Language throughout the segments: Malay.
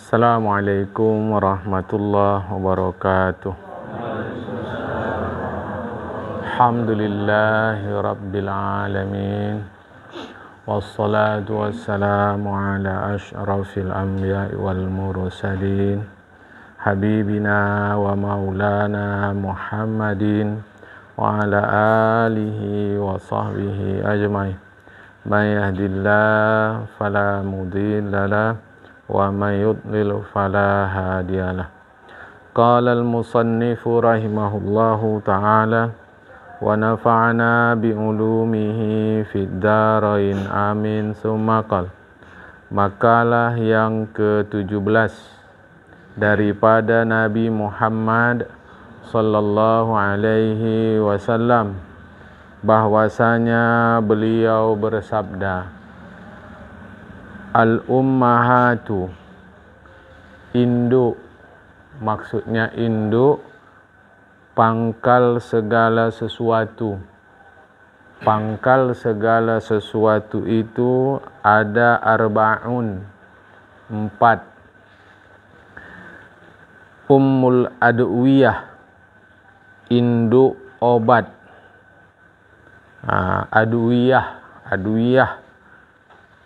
Assalamualaikum warahmatullahi wabarakatuh. Alhamdulillahi rabbil alamin. Wassalatu wassalamu ala asyrafil anbiya'i wal mursalin. Habibina wa maulana Muhammadin wa ala alihi wa sahbihi ajmain. Man yahdillahu fala mudilla lahu wa may yudlil fala hadiyalah. Qala al-musannifu rahimahullahu ta'ala wa nafa'ana bi ulumihi fid darain amin. Summa qala, makalah yang ke-17 daripada Nabi Muhammad sallallahu alaihi wasallam, bahwasanya beliau bersabda, al-ummahatu, induk, maksudnya induk, pangkal segala sesuatu. Pangkal segala sesuatu itu ada arba'un, 4. Ummul adwiyah, induk obat. Adwiyah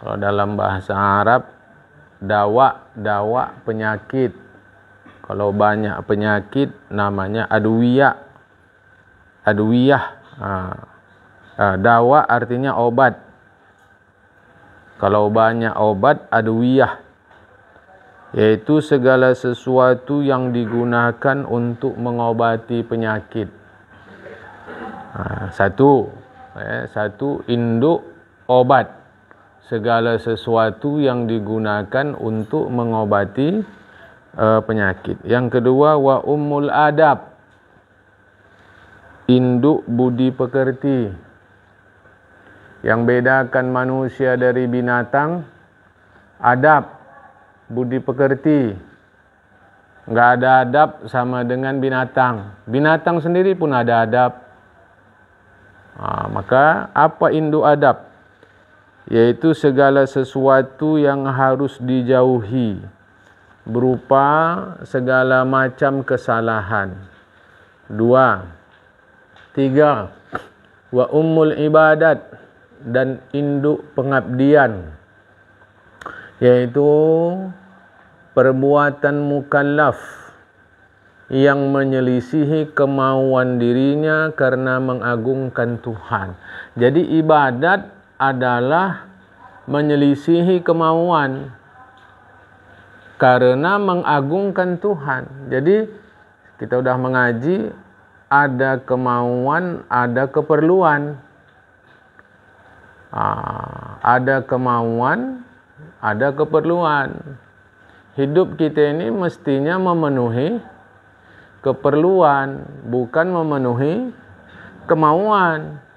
kalau dalam bahasa Arab, dawa penyakit. Kalau banyak penyakit namanya adwiyah. Dawa artinya obat. Kalau banyak obat, adwiyah, yaitu segala sesuatu yang digunakan untuk mengobati penyakit. Satu induk obat, segala sesuatu yang digunakan untuk mengobati penyakit. Yang kedua, wa ummul adab, induk budi pekerti. Yang bedakan manusia dari binatang, adab, budi pekerti. Enggak ada adab sama dengan binatang. Binatang sendiri pun ada adab. Maka apa induk adab? Yaitu segala sesuatu yang harus dijauhi, berupa segala macam kesalahan. 2. 3. Wa ummul ibadat, dan induk pengabdian, yaitu perbuatan mukallaf yang menyelisihi kemauan dirinya karena mengagungkan Tuhan. Jadi ibadat adalah menyelisihi kemauan karena mengagungkan Tuhan. Jadi kita sudah mengaji, ada kemauan, ada keperluan. Ada kemauan, ada keperluan. Hidup kita ini mestinya memenuhi keperluan, bukan memenuhi kemauan.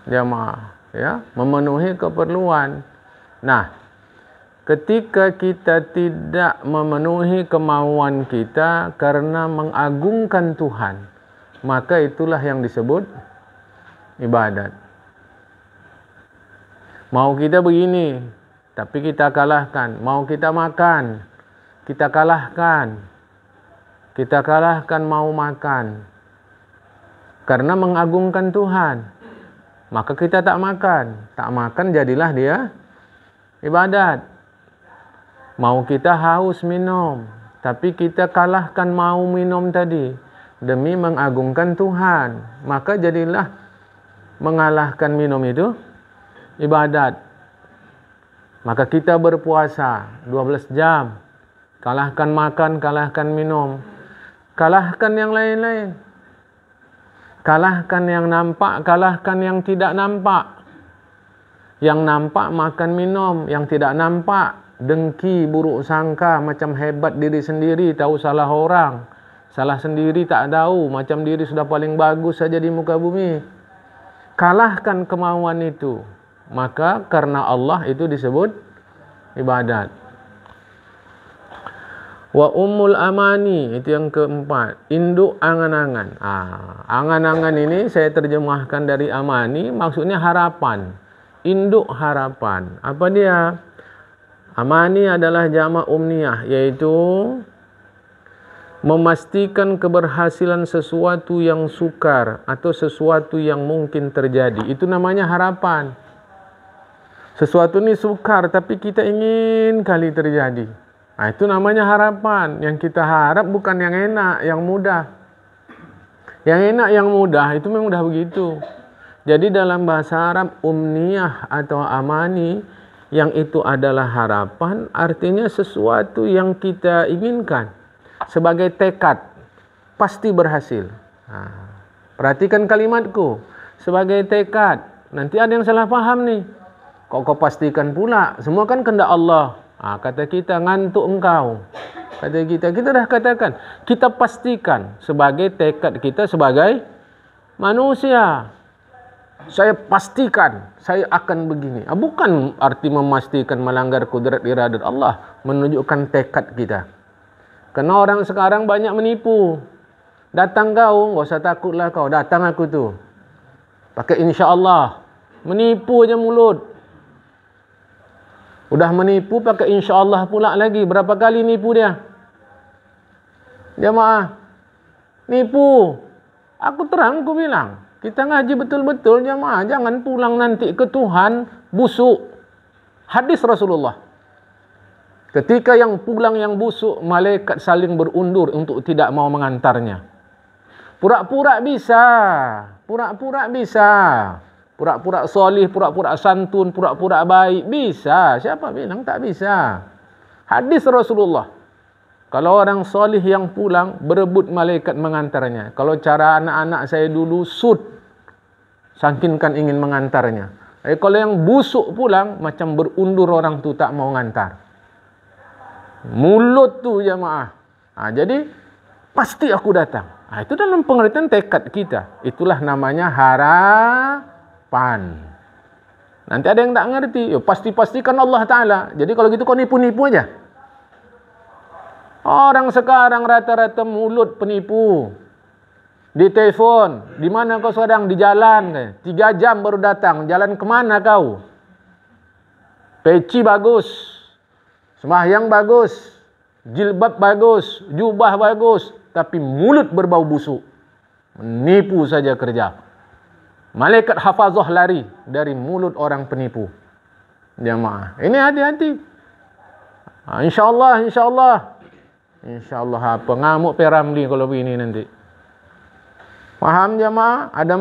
Jamaah, ya, memenuhi keperluan. Nah, ketika kita tidak memenuhi kemauan kita karena mengagungkan Tuhan, maka itulah yang disebut ibadat. Mau kita begini, tapi kita kalahkan. Mau kita makan, kita kalahkan. Kita kalahkan mau makan karena mengagungkan Tuhan. Maka kita tak makan. Tak makan jadilah dia ibadat. Mau kita haus minum, tapi kita kalahkan mau minum tadi demi mengagungkan Tuhan. Maka jadilah mengalahkan minum itu ibadat. Maka kita berpuasa 12 jam. Kalahkan makan, kalahkan minum. Kalahkan yang lain-lain. Kalahkan yang nampak, kalahkan yang tidak nampak. Yang nampak makan minum, yang tidak nampak dengki, buruk sangka, macam hebat diri sendiri, tahu salah orang. Salah sendiri tak tahu, macam diri sudah paling bagus saja di muka bumi. Kalahkan kemauan itu. Maka karena Allah itu disebut ibadat. Wa ummul amani, itu yang keempat, induk angan-angan. Angan-angan ini saya terjemahkan dari amani, maksudnya harapan. Induk harapan. Apa dia? Amani adalah jamak umniyah, iaitu memastikan keberhasilan sesuatu yang sukar atau sesuatu yang mungkin terjadi. Itu namanya harapan. Sesuatu ni sukar tapi kita ingin kali terjadi. Nah, itu namanya harapan. Yang kita harap bukan yang enak, yang mudah. Yang enak, yang mudah itu memang dah begitu. Jadi dalam bahasa Arab, umniyah atau amani, yang itu adalah harapan, artinya sesuatu yang kita inginkan sebagai tekad, pasti berhasil. Perhatikan kalimatku, sebagai tekad. Nanti ada yang salah faham nih. Kok kau pastikan pula? Semua kan kehendak Allah. Kata kita, ngantuk engkau. Kata kita dah katakan, kita pastikan sebagai tekad kita sebagai manusia. Saya pastikan saya akan begini. Bukan arti memastikan melanggar kudrat iradat Allah, menunjukkan tekad kita. Karena orang sekarang banyak menipu. Datang kau, enggak usah takutlah kau, datang aku tu. Pakai insya-Allah. Menipu aja mulut. Udah menipu pakai insya-Allah pula lagi. Berapa kali nipu dia? Jamaah, nipu. Aku terang, aku bilang, kita ngaji betul-betul jamaah. Jangan pulang nanti ke Tuhan busuk. Hadis Rasulullah. Ketika yang pulang yang busuk, malaikat saling berundur untuk tidak mau mengantarnya. Pura-pura bisa. Pura-pura bisa. Pura-pura solih, pura-pura santun, pura-pura baik. Bisa. Siapa bilang tak bisa? Hadis Rasulullah. Kalau orang solih yang pulang, berebut malaikat mengantarnya. Kalau cara anak-anak saya dulu, sud. Sakinkan ingin mengantarnya. Kalau yang busuk pulang, macam berundur orang tu tak mau ngantar. Mulut tu jamaah. Jadi, pasti aku datang. Itu dalam pengertian tekad kita. Itulah namanya harapan. Nanti ada yang tak ngerti. Pasti-pastikan Allah Ta'ala. Jadi kalau gitu kau nipu-nipu aja. Orang sekarang rata-rata mulut penipu. Di telefon, di mana kau sedang? Di jalan. 3 jam baru datang. Jalan kemana kau? Peci bagus. Sembahyang bagus. Jilbab bagus. Jubah bagus. Tapi mulut berbau busuk. Menipu saja kerja. Malaikat hafazah lari dari mulut orang penipu. Jamaah, ini hati-hati. InsyaAllah, insyaAllah. InsyaAllah apa? Ngamuk Peramli kalau begini nanti. Faham jamaah? Ada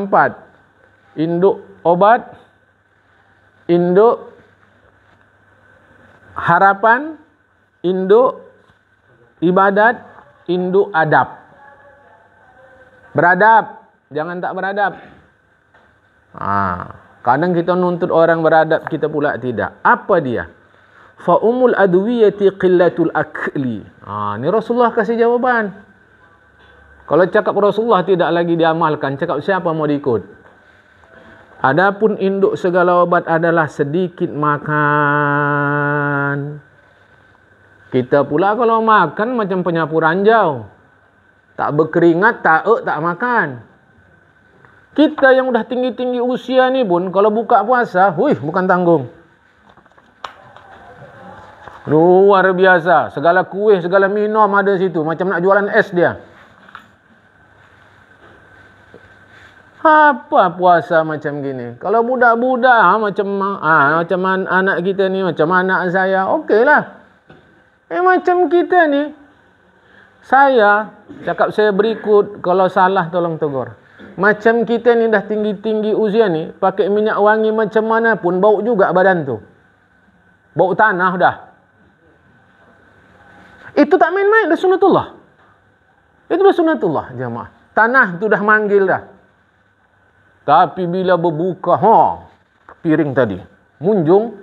4. Induk obat, induk harapan, induk ibadat, induk adab. Beradab, jangan tak beradab. Kadang kita nuntut orang beradab, kita pula tidak. Apa dia? Fa umul adwiyati qillatul akli. Ni Rasulullah kasih jawaban. Kalau cakap Rasulullah tidak lagi diamalkan, cakap siapa mau diikut? Adapun induk segala obat adalah sedikit makan. Kita pula kalau makan macam penyapu ranjau. Tak berkeringat, tak makan. Kita yang udah tinggi-tinggi usia ni pun kalau buka puasa, bukan tanggung. Luar biasa. Segala kuih, segala minum ada situ. Macam nak jualan es dia. Apa puasa macam gini? Kalau budak-budak macam anak kita ni, macam anak saya, okeylah. Macam kita ni, saya cakap saya berikut, kalau salah tolong tegur. Macam kita ni dah tinggi-tinggi usia ni, pakai minyak wangi macam mana pun bau juga badan tu. Bau tanah dah. Itu tak main-main, dah sunatullah. Itu dah sunatullah jamaah. Tanah tu dah manggil dah. Tapi bila berbuka, piring tadi munjung,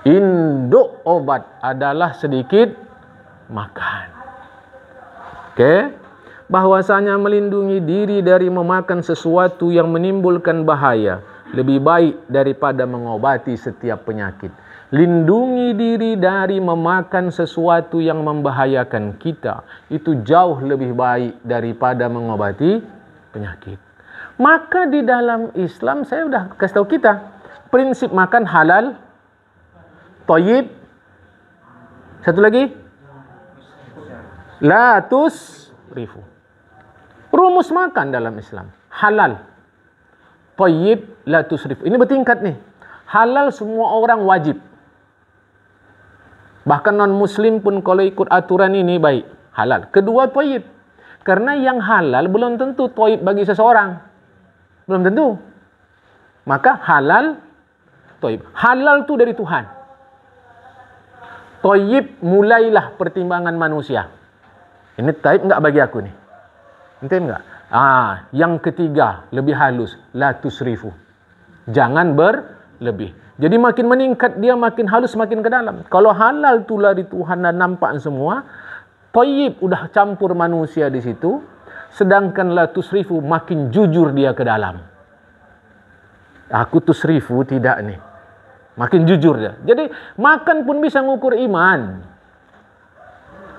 induk obat adalah sedikit makan. Okey? Bahwasanya melindungi diri dari memakan sesuatu yang menimbulkan bahaya lebih baik daripada mengobati setiap penyakit. Lindungi diri dari memakan sesuatu yang membahayakan kita. Itu jauh lebih baik daripada mengobati penyakit. Maka di dalam Islam, saya sudah kasih tahu kita, prinsip makan halal Thayyib. Satu lagi. La tusrifu. Rumus makan dalam Islam. Halal. Thayyib, la tusrifu. Ini bertingkat nih. Halal semua orang wajib. Bahkan non-muslim pun kalau ikut aturan ini baik. Halal. Kedua, thayyib. Karena yang halal belum tentu thayyib bagi seseorang. Belum tentu. Maka halal, thayyib. Halal tu dari Tuhan. Thayyib mulailah pertimbangan manusia. Ini thayyib enggak bagi aku nih? Entah enggak? Yang ketiga, lebih halus. La tusrifu. Jangan berlebih. Jadi makin meningkat dia, makin halus, makin ke dalam. Kalau halal tu dari Tuhan dan nampak semua, thayyib udah campur manusia di situ, sedangkan la tusrifu makin jujur dia ke dalam. Aku tusrifu tidak nih. Makin jujur dia. Jadi makan pun bisa ngukur iman.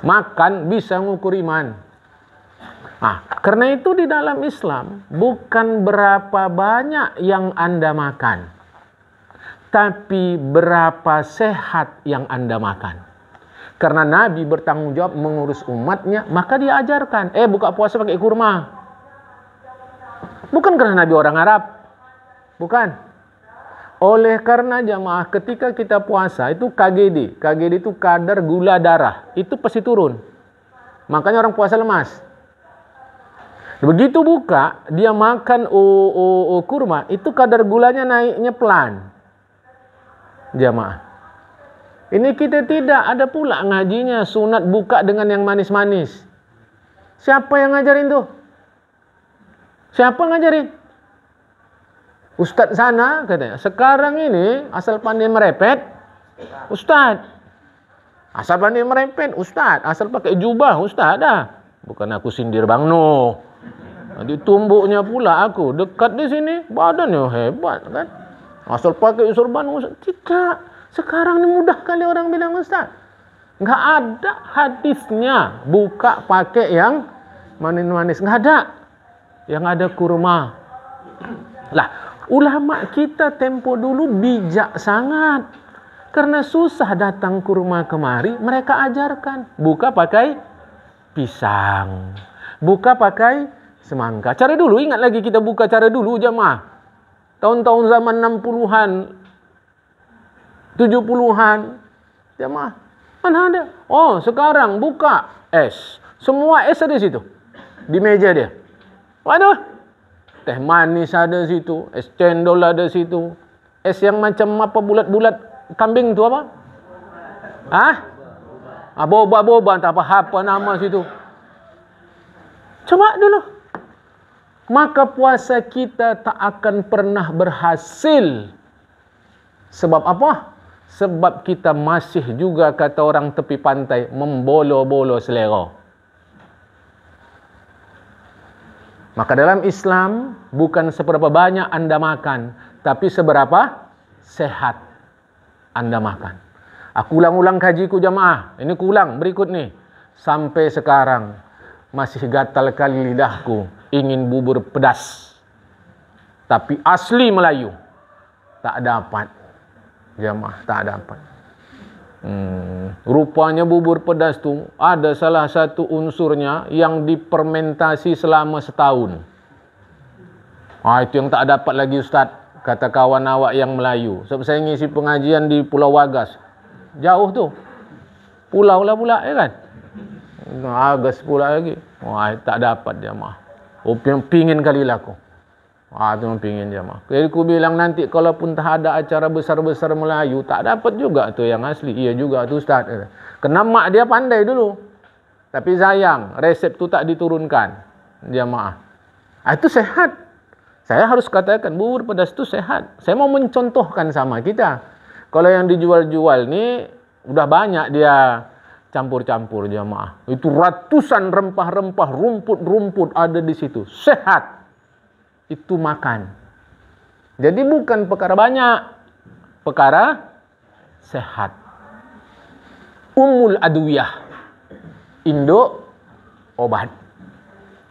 Makan bisa ngukur iman. Karena itu di dalam Islam bukan berapa banyak yang Anda makan, tapi berapa sehat yang Anda makan. Karena Nabi bertanggung jawab mengurus umatnya, maka dia ajarkan, buka puasa pakai kurma. Bukan karena Nabi orang Arab. Bukan. Oleh karena jamaah ketika kita puasa itu KGD. KGD itu kadar gula darah. Itu pasti turun. Makanya orang puasa lemas. Begitu buka, dia makan kurma, itu kadar gulanya naiknya pelan. Jamaah. Ini kita tidak ada pula ngajinya sunat buka dengan yang manis-manis. Siapa yang ngajarin tuh? Siapa ngajarin? Ustadz sana katanya. Sekarang ini asal pandai merepet, Ustadz. Asal pandai merepet, Ustadz. Asal pakai jubah, Ustadz dah. Bukan aku sindir Bang Noh. Nanti tumbuknya pula aku dekat di sini, badannya hebat kan? Asal pakai sorban Ustaz. Tidak. Sekarang ini mudah kali orang bilang Ustaz. Enggak ada hadisnya buka pakai yang manis-manis, enggak ada. Yang ada kurma. Lah, ulama kita tempo dulu bijak sangat. Karena susah datang kurma kemari, mereka ajarkan buka pakai pisang. Buka pakai semangka. Cara dulu, ingat lagi kita buka cara dulu jamaah. Tahun-tahun zaman 60-an, 70-an. Jamaah, mana ada? Sekarang buka es. Semua es ada di situ. Di meja dia. Waduh. Teh manis ada di situ. Es cendol ada di situ. Es yang macam apa bulat-bulat kambing tu apa? Boba-boba, tak apa nama situ. Coba dulu. Maka puasa kita tak akan pernah berhasil. Sebab apa? Sebab kita masih juga kata orang tepi pantai membolo-bolo selera. Maka dalam Islam bukan seberapa banyak Anda makan, tapi seberapa sehat Anda makan. Aku ulang-ulang kajiku jamaah. Ini ku ulang berikut nih. Sampai sekarang masih gatal kali lidahku ingin bubur pedas. Tapi asli Melayu. Tak dapat. Jamaah, tak dapat. Rupanya bubur pedas tu ada salah satu unsurnya yang dipermentasi selama setahun. Itu yang tak dapat lagi Ustaz. Kata kawan awak yang Melayu. Sebab saya ngisi pengajian di Pulau Wagas. Jauh tu. Pulau lah pula kan. Agas pula lagi. Tak dapat jamaah. Pingin kali lah aku. Itu memang pingin jamaah. Jadi aku bilang nanti kalaupun tak ada acara besar-besar Melayu, tak dapat juga tu yang asli. Iya juga tu Ustaz. Kena mak dia pandai dulu. Tapi sayang, resep tu tak diturunkan jamaah. Itu sehat. Saya harus katakan bubur pedas tu sehat. Saya mau mencontohkan sama kita. Kalau yang dijual-jual ni udah banyak dia campur-campur jamaah. Itu ratusan rempah-rempah, rumput-rumput ada di situ. Sehat. Itu makan. Jadi bukan perkara banyak. Perkara sehat. Ummul adwiyah. Induk obat.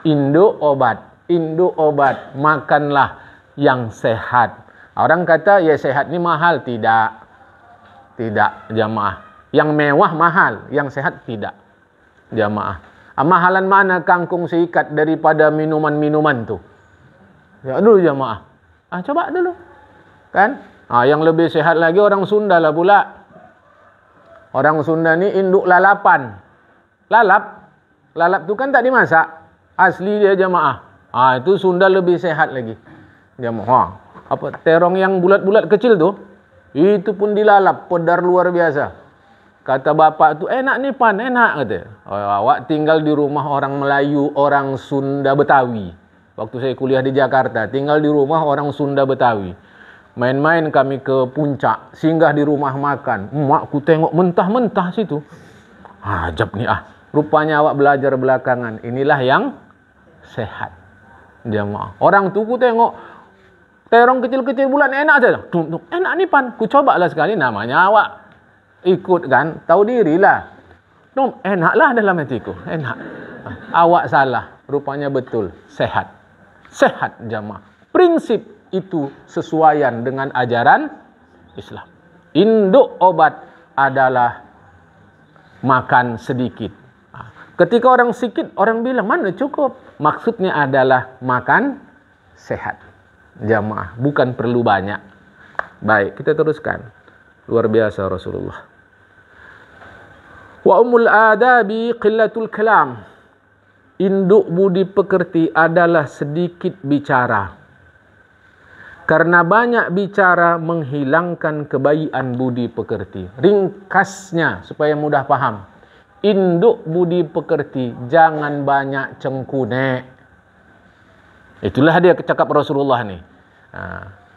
Induk obat. Induk obat. Makanlah yang sehat. Orang kata ya sehat ni mahal. Tidak. Tidak, jamaah. Yang mewah mahal, yang sehat tidak, jamaah. Mahalan mana kangkung seikat daripada minuman-minuman tu? Ya dulu jamaah. Coba dulu. Kan? Yang lebih sehat lagi orang Sunda lah pula. Orang Sunda ni induk lalapan. Lalap tu kan tak dimasak. Asli dia jamaah. Itu Sunda lebih sehat lagi. Jamaah. Terong yang bulat-bulat kecil tu, itu pun dilalap, pedar luar biasa. Kata bapak tu, enak ni pan, enak kata. Awak tinggal di rumah orang Melayu, orang Sunda Betawi. Waktu saya kuliah di Jakarta, tinggal di rumah orang Sunda Betawi. Main-main kami ke puncak, singgah di rumah makan. Mak ku tengok mentah-mentah situ. Ajab ni Rupanya awak belajar belakangan. Inilah yang sehat. Jamaah. Orang tu ku tengok terong kecil-kecil bulan enak saja. Enak ni pan. Ku cobalah sekali, namanya awak ikut kan, tahu dirilah. Enaklah dalam hatiku. Enak. Awak salah. Rupanya betul. Sehat. Sehat jamaah. Prinsip itu sesuaian dengan ajaran Islam. Induk obat adalah makan sedikit. Ketika orang sikit, orang bilang mana cukup. Maksudnya adalah makan sehat. Jamaah, bukan perlu banyak. Baik, kita teruskan. Luar biasa Rasulullah. Wa umul adabi qillatul kalam. Induk budi pekerti adalah sedikit bicara. Karena banyak bicara menghilangkan kebaikan budi pekerti. Ringkasnya supaya mudah paham. Induk budi pekerti, jangan banyak cengkunek. Itulah dia cakap Rasulullah ni.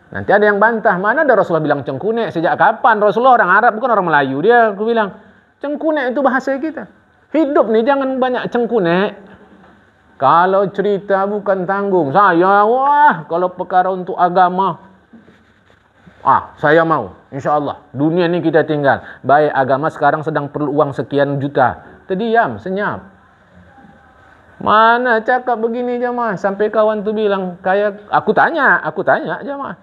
Nanti ada yang bantah, mana ada Rasulullah bilang cengkunek? Sejak kapan? Rasulullah orang Arab, bukan orang Melayu. Dia aku bilang, cengkunek itu bahasa kita. Hidup ni jangan banyak cengkunek. Kalau cerita bukan tanggung. Kalau perkara untuk agama, saya mau. InsyaAllah. Dunia ni kita tinggal. Baik, agama sekarang sedang perlu uang sekian juta. Terdiam, senyap. Mana cakap begini jemaah? Sampai kawan tu bilang, aku tanya jemaah.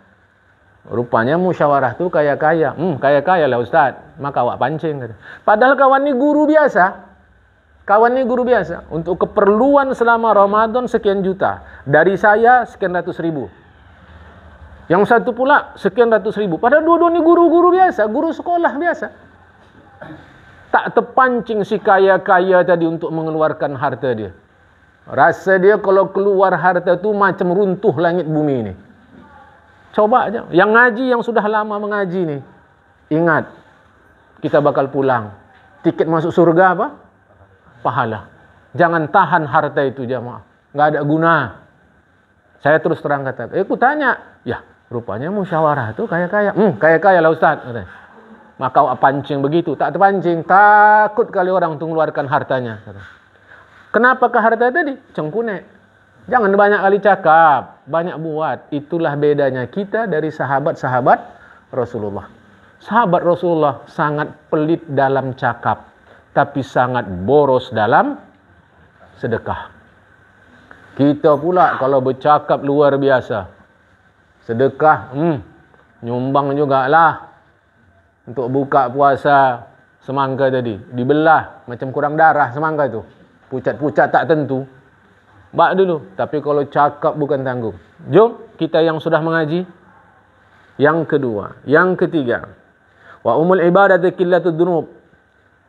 Rupanya musyawarah tu kaya-kaya. Kaya-kaya lah Ustaz. Maka awak pancing. Padahal kawan ni guru biasa. Untuk keperluan selama Ramadan sekian juta. Dari saya sekian ratus ribu. Yang satu pula sekian ratus ribu. Padahal dua-dua ni guru-guru biasa. Guru sekolah biasa. Tak terpancing si kaya-kaya tadi untuk mengeluarkan harta dia. Rasa dia kalau keluar harta tu macam runtuh langit bumi ni. Coba aja. Yang ngaji, yang sudah lama mengaji ni. Ingat. Kita bakal pulang. Tiket masuk surga apa? Pahala. Jangan tahan harta itu jamaah. Enggak ada guna. Saya terus terang kata, aku tanya, ya rupanya musyawarah itu kaya-kaya. Kaya-kaya lah Ustaz. Maka awak pancing begitu. Tak terpancing. Takut kali orang untuk mengeluarkan hartanya. Kenapa ke harta tadi? Cengkunek. Jangan banyak kali cakap. Banyak buat. Itulah bedanya kita dari sahabat-sahabat Rasulullah. Sahabat Rasulullah sangat pelit dalam cakap. Tapi sangat boros dalam sedekah. Kita pula kalau bercakap luar biasa. Sedekah, nyumbang jugalah. Untuk buka puasa semangka tadi. Dibelah, macam kurang darah semangka tu. Pucat-pucat tak tentu. Bak dulu. Tapi kalau cakap bukan tanggung. Jom, kita yang sudah mengaji. Yang kedua. Yang ketiga. Wa umul ibadat qillatud dunub.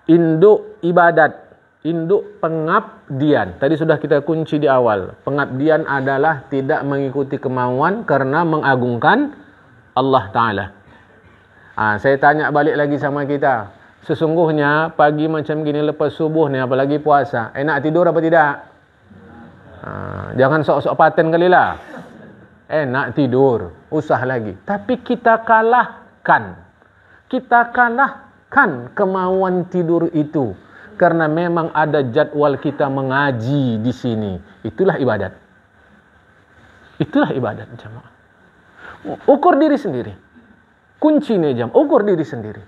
Induk ibadat, induk pengabdian. Tadi sudah kita kunci di awal. Pengabdian adalah tidak mengikuti kemauan karena mengagungkan Allah Ta'ala. Saya tanya balik lagi sama kita. Sesungguhnya pagi macam gini lepas subuh ni, apalagi puasa, enak tidur apa tidak? Jangan sok-sok paten kali lah. Enak tidur, usah lagi. Tapi kita kalahkan kemauan tidur itu karena memang ada jadwal kita mengaji di sini. Itulah ibadat. Itulah ibadat jemaah. Ukur diri sendiri. Kunci nih ukur diri sendiri.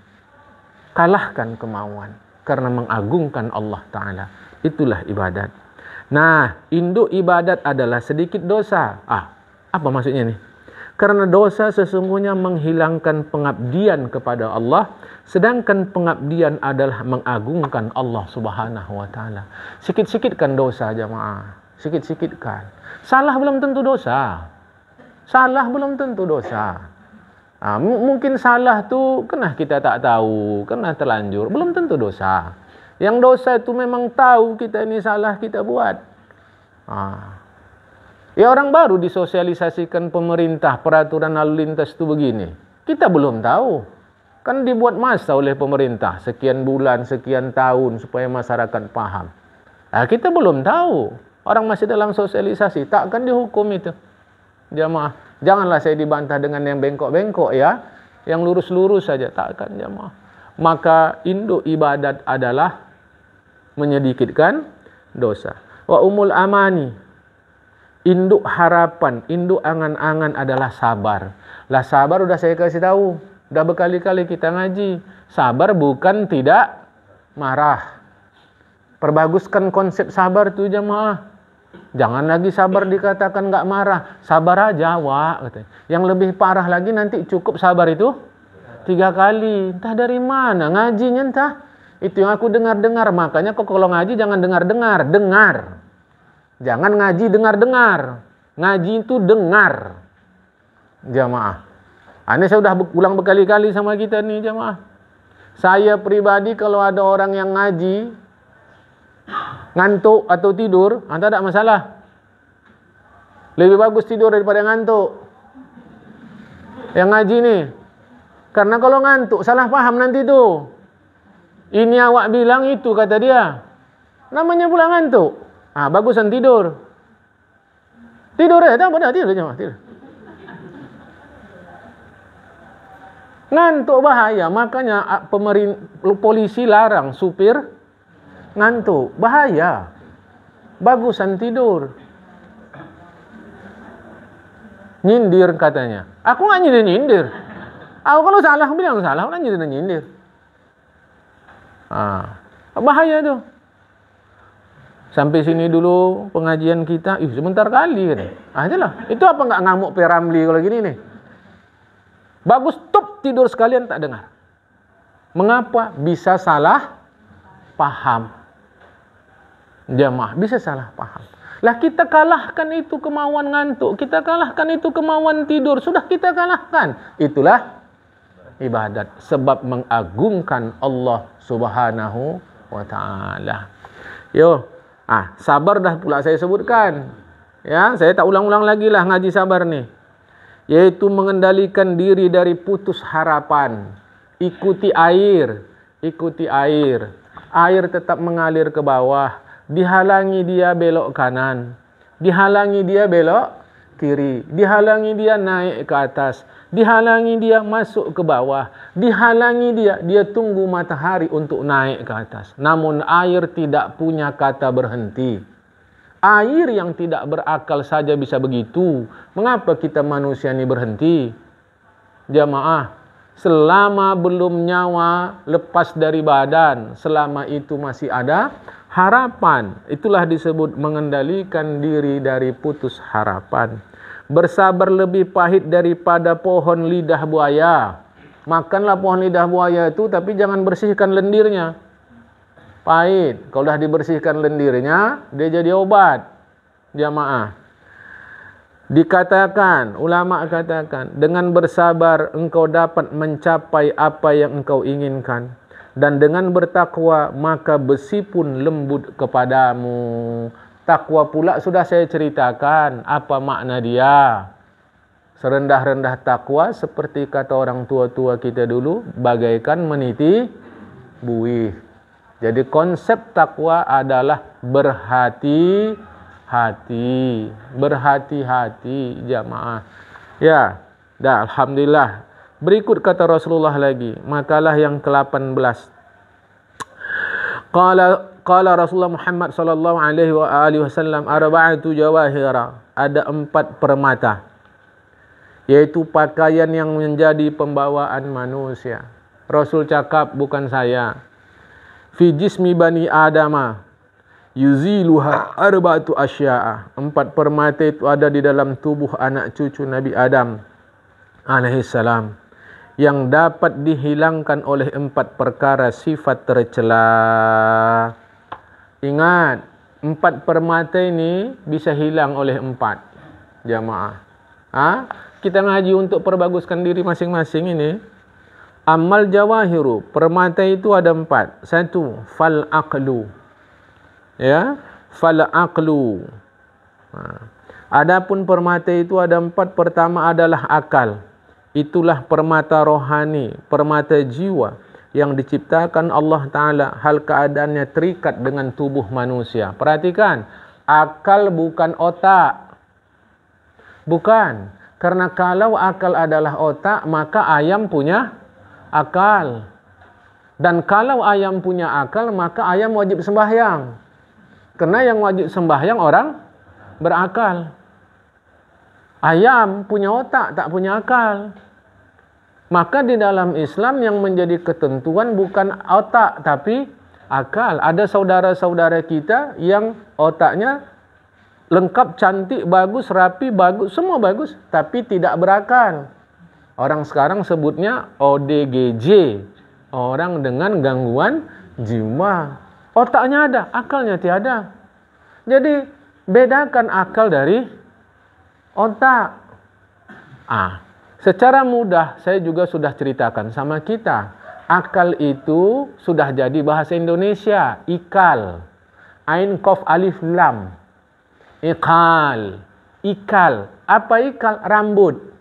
Kalahkan kemauan karena mengagungkan Allah Ta'ala. Itulah ibadat. Nah, induk ibadat adalah sedikit dosa. Apa maksudnya nih? Karena dosa sesungguhnya menghilangkan pengabdian kepada Allah, sedangkan pengabdian adalah mengagungkan Allah Subhanahu wa taala. Sikit-sikitkan dosa jemaah, sikit-sikitkan. Salah belum tentu dosa. Salah belum tentu dosa. Mungkin salah tu kena kita tak tahu, kena terlanjur, belum tentu dosa. Yang dosa itu memang tahu kita ini salah, kita buat. Ya orang baru disosialisasikan pemerintah peraturan lalu lintas itu begini. Kita belum tahu. Kan dibuat masa oleh pemerintah sekian bulan, sekian tahun supaya masyarakat paham. Kita belum tahu. Orang masih dalam sosialisasi, takkan dihukum itu. Jamaah, janganlah saya dibantah dengan yang bengkok-bengkok ya. Yang lurus-lurus saja, takkan jamaah. Maka induk ibadat adalah menyedikitkan dosa. Wa umul amani, induk harapan, induk angan-angan adalah sabar. Lah sabar udah saya kasih tahu, udah berkali-kali kita ngaji. Sabar bukan tidak marah. Perbaguskan konsep sabar tu jemaah. Jangan lagi sabar dikatakan enggak marah. Sabar aja wak katanya. Yang lebih parah lagi nanti cukup sabar itu 3 kali. Entah dari mana ngajinya entah. Itu yang aku dengar-dengar. Makanya kok kalau ngaji jangan dengar-dengar, dengar. Jangan ngaji dengar-dengar. Ngaji itu dengar. Jamaah. Ini saya sudah ulang berkali-kali sama kita nih jamaah. Saya pribadi kalau ada orang yang ngaji ngantuk atau tidur, tak ada masalah. Lebih bagus tidur daripada ngantuk. Yang ngaji nih. Karena kalau ngantuk salah paham nanti tuh. Ini awak bilang itu kata dia. Namanya pula ngantuk. Bagusan tidur. Tidur ya, tak pada tidur jemaah, tidur. Ngantuk bahaya, makanya polisi larang supir ngantuk, bahaya. Bagusan tidur. Nyindir katanya. Aku enggak nyindir-nyindir. Aku kalau salah bilang salah, orang nyindir-nyindir. Bahaya tuh. Sampai sini dulu pengajian kita, sebentar kali kan. Ajalah. Itu apa enggak ngamuk Peramli kalau gini nih? Bagus top tidur sekalian tak dengar. Mengapa? Bisa salah paham. Jamaah bisa salah paham. Lah kita kalahkan itu kemauan ngantuk, kita kalahkan itu kemauan tidur, sudah kita kalahkan. Itulah ibadat, sebab mengagungkan Allah Subhanahu wa taala. Sabar dah pula saya sebutkan. Ya, saya tak ulang-ulang lagi lah ngaji sabar nih. Yaitu mengendalikan diri dari putus harapan. Ikuti air, ikuti air. Air tetap mengalir ke bawah. Dihalangi dia belok kanan. Dihalangi dia belok kiri. Dihalangi dia naik ke atas. Dihalangi dia masuk ke bawah. Dihalangi dia tunggu matahari untuk naik ke atas. Namun air tidak punya kata berhenti. Air yang tidak berakal saja bisa begitu. Mengapa kita manusia ini berhenti? Jamaah, selama belum nyawa lepas dari badan, selama itu masih ada harapan. Itulah disebut mengendalikan diri dari putus harapan. Bersabar lebih pahit daripada pohon lidah buaya. Makanlah pohon lidah buaya itu, tapi jangan bersihkan lendirnya. Pahit. Kalau dah dibersihkan lendirnya, dia jadi obat. Jamaah. Dikatakan, ulama katakan, dengan bersabar engkau dapat mencapai apa yang engkau inginkan. Dan dengan bertakwa, maka besi pun lembut kepadamu. Takwa pula sudah saya ceritakan apa makna dia. Serendah-rendah takwa seperti kata orang tua-tua kita dulu, bagaikan meniti buih. Jadi konsep takwa adalah berhati-hati, berhati-hati jamaah. Ya, dah alhamdulillah. Berikut kata Rasulullah lagi, makalah yang ke-18. Qala Rasulullah Muhammad sallallahu alaihi wa alihi wasallam, arba'atu jawahira, ada 4 permata, yaitu pakaian yang menjadi pembawaan manusia. Rasul cakap, bukan saya. Fi jismi bani adama yuziluha arba'atu asya'a. 4 permata itu ada di dalam tubuh anak cucu Nabi Adam. alaihissalam, yang dapat dihilangkan oleh 4 perkara sifat tercela. Ingat, 4 permata ini bisa hilang oleh 4 jamaah. Kita ngaji untuk perbaguskan diri masing-masing ini. Amal jawahiru, permata itu ada 4. 1, fal aqlu. Ya, fal aqlu. Adapun permata itu ada 4. Pertama adalah akal. Itulah permata rohani, permata jiwa yang diciptakan Allah Ta'ala, hal keadaannya terikat dengan tubuh manusia. Perhatikan, akal bukan otak. Bukan. Karena kalau akal adalah otak, maka ayam punya akal. Dan kalau ayam punya akal, maka ayam wajib sembahyang. Karena yang wajib sembahyang orang berakal. Ayam punya otak, tak punya akal. Maka di dalam Islam yang menjadi ketentuan bukan otak, tapi akal. Ada saudara-saudara kita yang otaknya lengkap, cantik, bagus, rapi, bagus, semua bagus, tapi tidak berakal. Orang sekarang sebutnya ODGJ, orang dengan gangguan jiwa. Otaknya ada, akalnya tiada. Jadi bedakan akal dari otak. Secara mudah saya juga sudah ceritakan sama kita. Akal itu sudah jadi bahasa Indonesia, ikal. Ain qaf alif lam. Ikal. Ikal. Apa ikal? Rambut.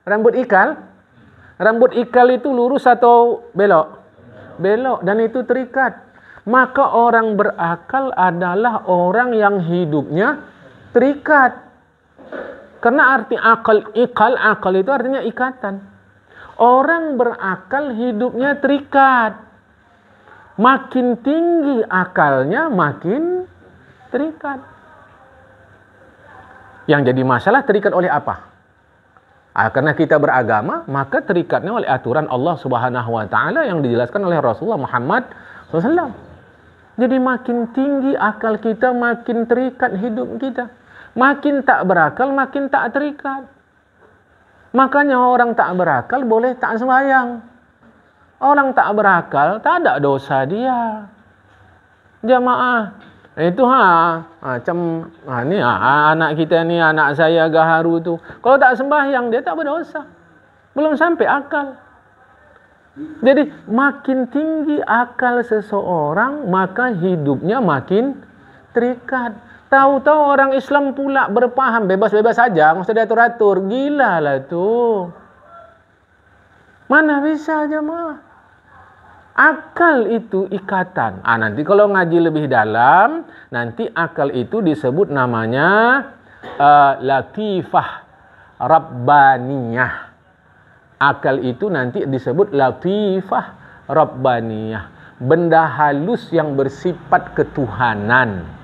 Rambut ikal? Rambut ikal itu lurus atau belok? Belok, dan itu terikat. Maka orang berakal adalah orang yang hidupnya terikat. Karena arti akal itu artinya ikatan. Orang berakal hidupnya terikat. Makin tinggi akalnya, makin terikat. Yang jadi masalah terikat oleh apa? Karena kita beragama, maka terikatnya oleh aturan Allah Subhanahu wa Ta'ala yang dijelaskan oleh Rasulullah Muhammad SAW. Jadi makin tinggi akal kita, makin terikat hidup kita. Makin tak berakal, makin tak terikat. Makanya orang tak berakal boleh tak sembahyang. Orang tak berakal, tak ada dosa dia. Jamaah. Itu macam ni anak kita ni, anak saya Gaharu tu. Kalau tak sembahyang dia tak berdosa. Belum sampai akal. Jadi makin tinggi akal seseorang, maka hidupnya makin terikat. Tahu-tahu orang Islam pula berpaham bebas-bebas saja, enggak usah diatur-atur. Gila lah tu. Mana bisa jemaah? Akal itu ikatan. Nanti kalau ngaji lebih dalam, nanti akal itu disebut namanya latifah rabbaniyah. Akal itu nanti disebut latifah rabbaniyah. Benda halus yang bersifat ketuhanan.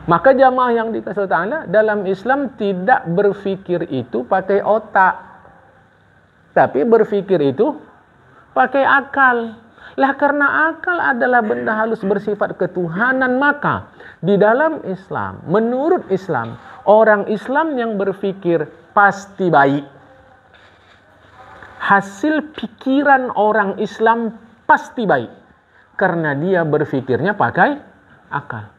Maka jamaah yang dikasihi Ta'ala, dalam Islam tidak berfikir itu pakai otak. Tapi berfikir itu pakai akal. Lah karena akal adalah benda halus bersifat ketuhanan, maka di dalam Islam, menurut Islam, orang Islam yang berfikir pasti baik. Hasil pikiran orang Islam pasti baik. Karena dia berfikirnya pakai akal.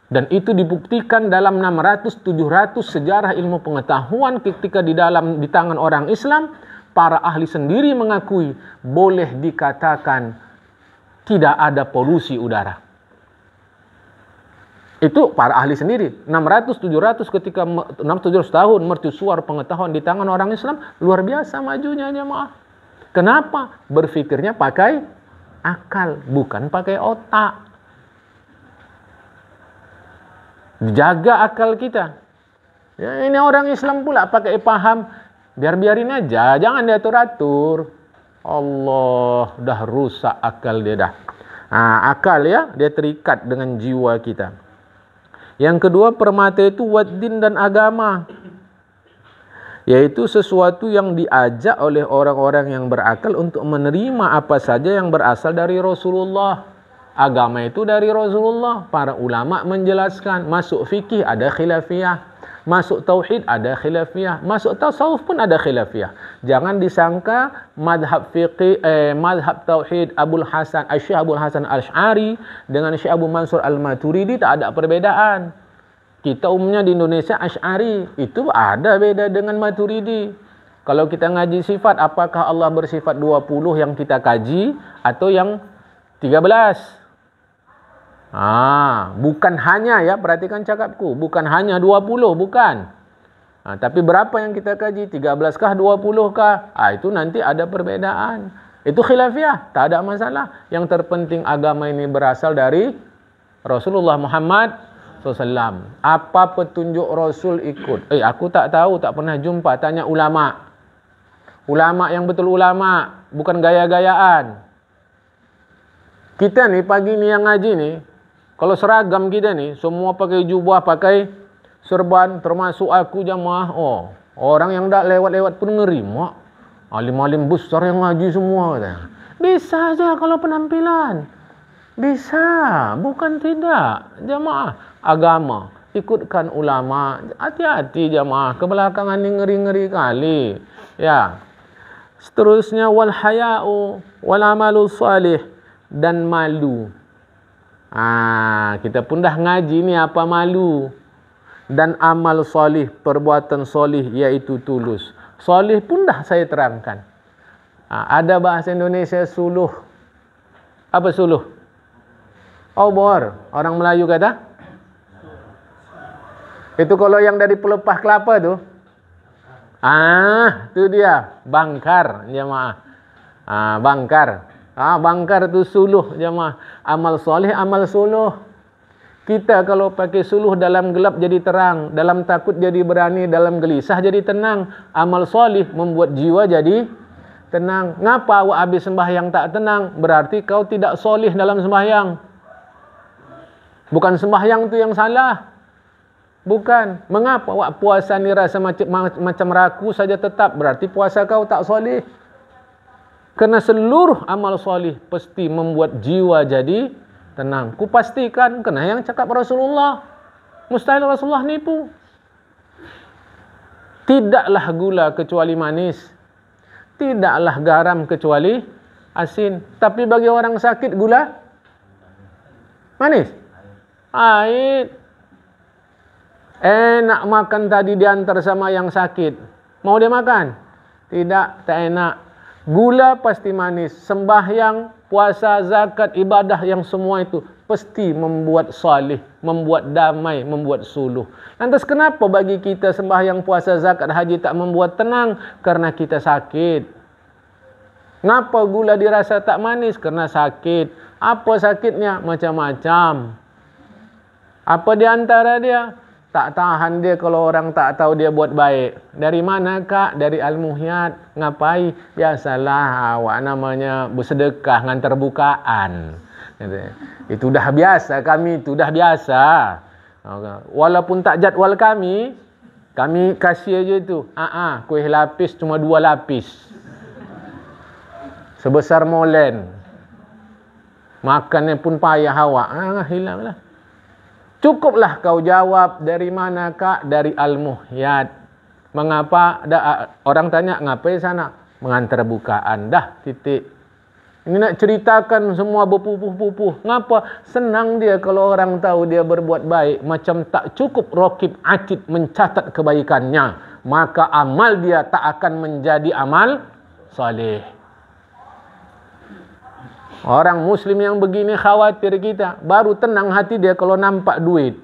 Dan itu dibuktikan dalam 600-700 sejarah ilmu pengetahuan ketika di tangan orang Islam. Para ahli sendiri mengakui boleh dikatakan tidak ada polusi udara. Itu para ahli sendiri. 600-700 ketika 600-700 tahun mercusuar pengetahuan di tangan orang Islam, luar biasa majunya jemaah. Kenapa? Berfikirnya pakai akal, bukan pakai otak. Jaga akal kita. Ya, ini orang Islam pula pakai paham. Biarin aja, jangan diatur-atur. Allah, dah rusak akal dia dah. Akal ya, dia terikat dengan jiwa kita. Yang kedua, permata itu waddin dan agama. Yaitu sesuatu yang diajak oleh orang-orang yang berakal untuk menerima apa saja yang berasal dari Rasulullah. Agama itu dari Rasulullah. Para ulama menjelaskan, masuk fikih ada khilafiyah. Masuk tauhid ada khilafiyah, masuk tasawuf pun ada khilafiyah. Jangan disangka madhab fiqih, madhab tauhid Syekh Abul Hasan Al-Asy'ari dengan Syekh Abu Mansur Al-Maturidi tak ada perbedaan. Kita umumnya di Indonesia Asy'ari, itu ada beda dengan Maturidi. Kalau kita ngaji sifat, apakah Allah bersifat 20 yang kita kaji atau yang 13? Bukan hanya, ya, perhatikan cakapku, bukan hanya 20, bukan. Tapi berapa yang kita kaji? 13 kah, 20 kah? Itu nanti ada perbedaan. Itu khilafiyah, tak ada masalah. Yang terpenting agama ini berasal dari Rasulullah Muhammad SAW. Apa petunjuk Rasul ikut. Aku tak tahu, tak pernah jumpa. Tanya ulama. Ulama yang betul ulama, bukan gaya-gayaan. Kita nih pagi ni yang ngaji nih, kalau seragam kita nih, semua pakai jubah, pakai serban, termasuk aku jamaah. Orang yang tak lewat-lewat pun ngeri, mak. Alim-alim besar yang ngaji semua. Katanya. Bisa saja kalau penampilan. Bisa, bukan tidak. Jamaah agama, ikutkan ulama. Hati-hati jamaah, kebelakangan ini ngeri-ngeri kali. Ya. Seterusnya, wal haya'u wal amalu salih, dan malu. Kita pun dah ngaji ni apa malu. Dan amal solih, perbuatan solih, iaitu tulus. Solih pun dah saya terangkan. Ada bahasa Indonesia suluh. Apa suluh? Obor. Orang Melayu kata? Itu kalau yang dari pelepah kelapa tu. Tu dia. Bangkar, jemaah. Bangkar. Bangkar tu suluh, jemaah. Amal soleh, amal suluh. Kita kalau pakai suluh, dalam gelap jadi terang, dalam takut jadi berani, dalam gelisah jadi tenang. Amal soleh membuat jiwa jadi tenang. Ngapa awak habis sembahyang tak tenang? Berarti kau tidak soleh dalam sembahyang. Bukan sembahyang tu yang salah. Bukan. Mengapa awak puasa ni rasa macam raku saja tetap? Berarti puasa kau tak soleh. Kerana seluruh amal soleh pasti membuat jiwa jadi tenang. Ku pastikan, kena yang cakap Rasulullah. Mustahil Rasulullah nipu. Tidaklah gula kecuali manis. Tidaklah garam kecuali asin. Tapi bagi orang sakit gula manis. Pahit. Enak makan tadi diantar sama yang sakit. Mau dia makan? Tidak, tak enak. Gula pasti manis. Sembahyang, puasa, zakat, ibadah yang semua itu pasti membuat salih, membuat damai, membuat suluh. Lantas kenapa bagi kita sembahyang, puasa, zakat, haji tak membuat tenang? Karena kita sakit. Kenapa gula dirasa tak manis? Karena sakit. Apa sakitnya? Macam-macam. Apa di antara dia? Tak tahan dia kalau orang tak tahu dia buat baik. Dari mana kak? Dari Al-Muhyad. Ngapai? Biasalah awak namanya bersedekah ngantar bukaan. Itu dah biasa kami, itu dah biasa. Walaupun tak jadual kami kasih aja itu. Kuih lapis cuma 2 lapis. Sebesar molen. Makannya pun payah awak. Hilanglah. Cukuplah kau jawab, dari mana kak? Dari Al-Muhyad. Mengapa? Orang tanya, ngapai sana? Mengantar bukaan. Dah, titik. Ini nak ceritakan semua berpupuh-pupuh. Ngapa? Senang dia kalau orang tahu dia berbuat baik. Macam tak cukup Raqib Atid mencatat kebaikannya. Maka amal dia tak akan menjadi amal saleh. Orang Muslim yang begini khawatir kita. Baru tenang hati dia kalau nampak duit.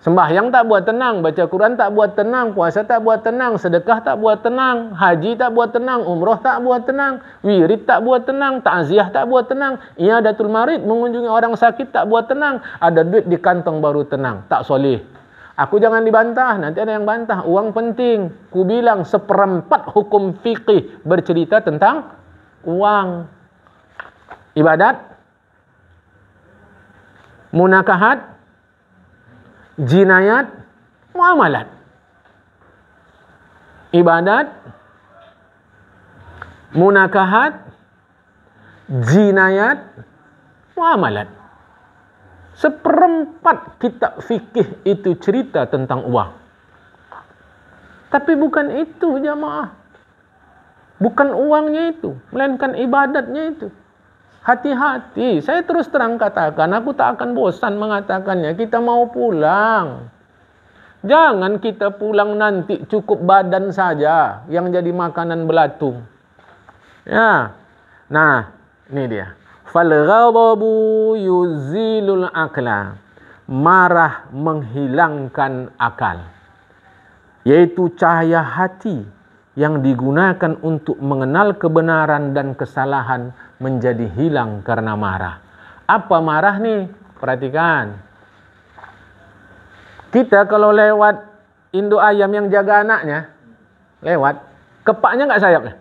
Sembahyang tak buat tenang. Baca Quran tak buat tenang. Puasa tak buat tenang. Sedekah tak buat tenang. Haji tak buat tenang. Umrah tak buat tenang. Wirid tak buat tenang. Ta'ziah tak buat tenang. Iyadatul marid, mengunjungi orang sakit tak buat tenang. Ada duit di kantong baru tenang. Tak soleh. Aku jangan dibantah. Nanti ada yang bantah. Uang penting. Ku bilang 1/4 hukum fiqih bercerita tentang uang. Ibadat, munakahat, jinayat, muamalat. Ibadat, munakahat, jinayat, muamalat. Seperempat kitab fikih itu cerita tentang uang. Tapi bukan itu jamaah. Bukan uangnya itu, melainkan ibadatnya itu. Hati-hati, saya terus terang katakan, aku tak akan bosan mengatakannya, kita mau pulang. Jangan kita pulang nanti cukup badan saja yang jadi makanan belatung. Ya. Nah, ini dia. Fal-ghadabu yuzilul akla. Marah menghilangkan akal. Yaitu cahaya hati yang digunakan untuk mengenal kebenaran dan kesalahan menjadi hilang karena marah. Apa marah nih? Perhatikan. Kita kalau lewat induk ayam yang jaga anaknya, lewat, kepaknya nggak sayapnya?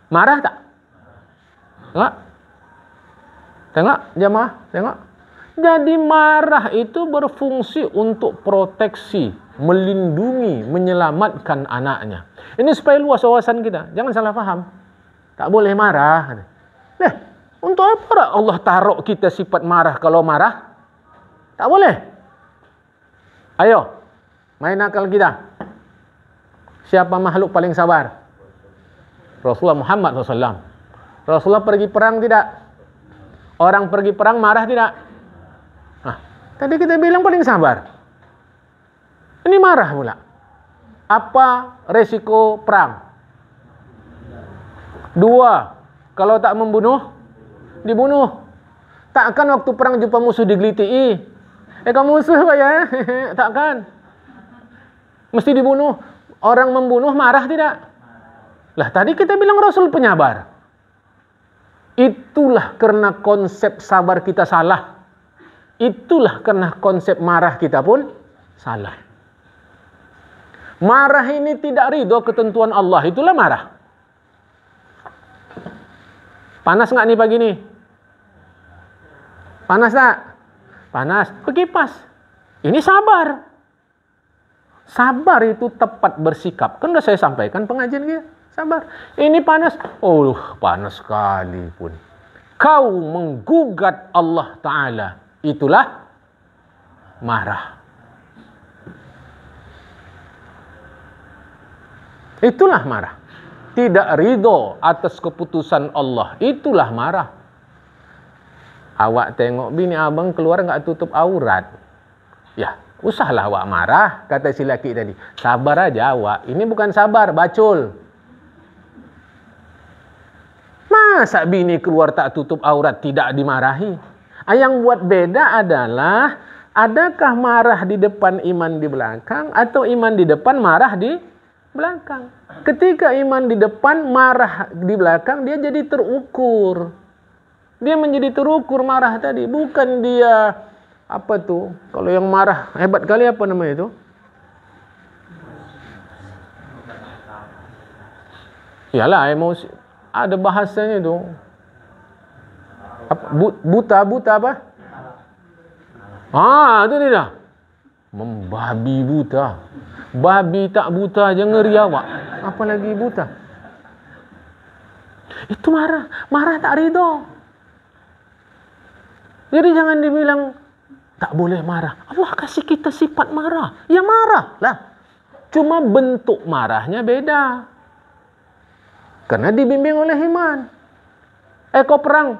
Marah tak? Tengok. Tengok, jamaah, tengok. Jadi marah itu berfungsi untuk proteksi, melindungi, menyelamatkan anaknya. Ini supaya luas wawasan kita. Jangan salah faham. Tak boleh marah. Untuk apa Allah taruh kita sifat marah kalau marah? Tak boleh. Ayo, main akal kita. Siapa makhluk paling sabar? Rasulullah Muhammad SAW. Rasulullah pergi perang tidak? Orang pergi perang marah tidak? Nah, tadi kita bilang paling sabar. Ini marah pula. Apa resiko perang? 2. Kalau tak membunuh, dibunuh. Takkan waktu perang jumpa musuh digeliti. Kamu musuh Pak ya? Takkan. Mesti dibunuh. Orang membunuh marah tidak? Lah tadi kita bilang Rasul penyabar. Itulah karena konsep sabar kita salah. Itulah karena konsep marah kita pun salah. Marah ini tidak ridho ketentuan Allah. Itulah marah. Panas nggak nih pagi nih? Panas tak? Panas. Berkipas. Ini sabar. Sabar itu tepat bersikap. Kan udah saya sampaikan pengajian kita. Sabar. Ini panas. Oh, panas sekali pun. Kau menggugat Allah Ta'ala. Itulah marah. Itulah marah. Tidak ridho atas keputusan Allah. Itulah marah. Awak tengok bini abang keluar nggak tutup aurat. Ya, usahlah awak marah. Kata si laki tadi. Sabar aja awak. Ini bukan sabar, bacul. Masa bini keluar tak tutup aurat tidak dimarahi? Yang buat beda adalah, adakah marah di depan iman di belakang, atau iman di depan marah di belakang? Ketika iman di depan marah di belakang, dia jadi terukur. Dia menjadi terukur marah tadi. Bukan dia, apa tuh, kalau yang marah hebat kali apa namanya itu? Iyalah emosi. Ada bahasanya itu. Buta apa? Itu dia. Membabi buta. Babi tak buta aja ngeri awak. Apalagi buta. Itu marah. Marah tak ridho. Jadi jangan dibilang tak boleh marah. Allah kasih kita sifat marah. Ya marah lah. Cuma bentuk marahnya beda. Karena dibimbing oleh iman. Kau perang.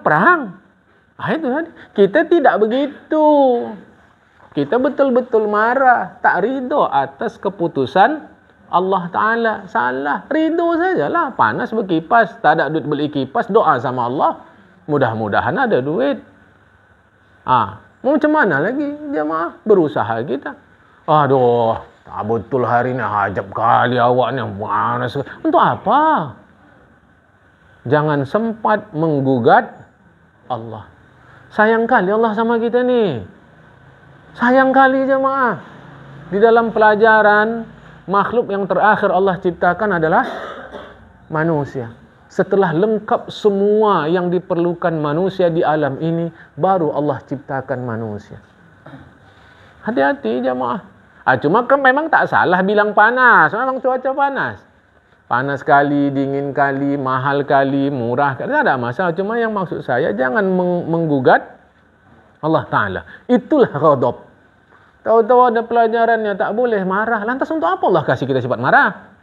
Itu tadi. Kita tidak begitu. Kita betul-betul marah. Tak ridho atas keputusan Allah Ta'ala. Salah. Ridho sajalah. Panas berkipas. Tak ada duit beli kipas. Doa sama Allah. Mudah-mudahan ada duit. Mau macam mana lagi jemaah? Berusaha kita. Aduh. Tak betul hari ni. Hajab kali awak ni. Panas. Untuk apa? Jangan sempat menggugat Allah. Sayang kali Allah sama kita ni. Sayang kali jemaah. Di dalam pelajaran, makhluk yang terakhir Allah ciptakan adalah manusia. Setelah lengkap semua yang diperlukan manusia di alam ini, baru Allah ciptakan manusia. Hati-hati jemaah. Cuma kan memang tak salah bilang panas. Memang cuaca panas. Panas kali, dingin kali, mahal kali, murah kali, tak ada masalah. Cuma yang maksud saya, jangan menggugat Allah Ta'ala. Itulah ghadab. Tahu-tahu ada pelajarannya, tak boleh marah. Lantas untuk apa Allah kasih kita sifat marah?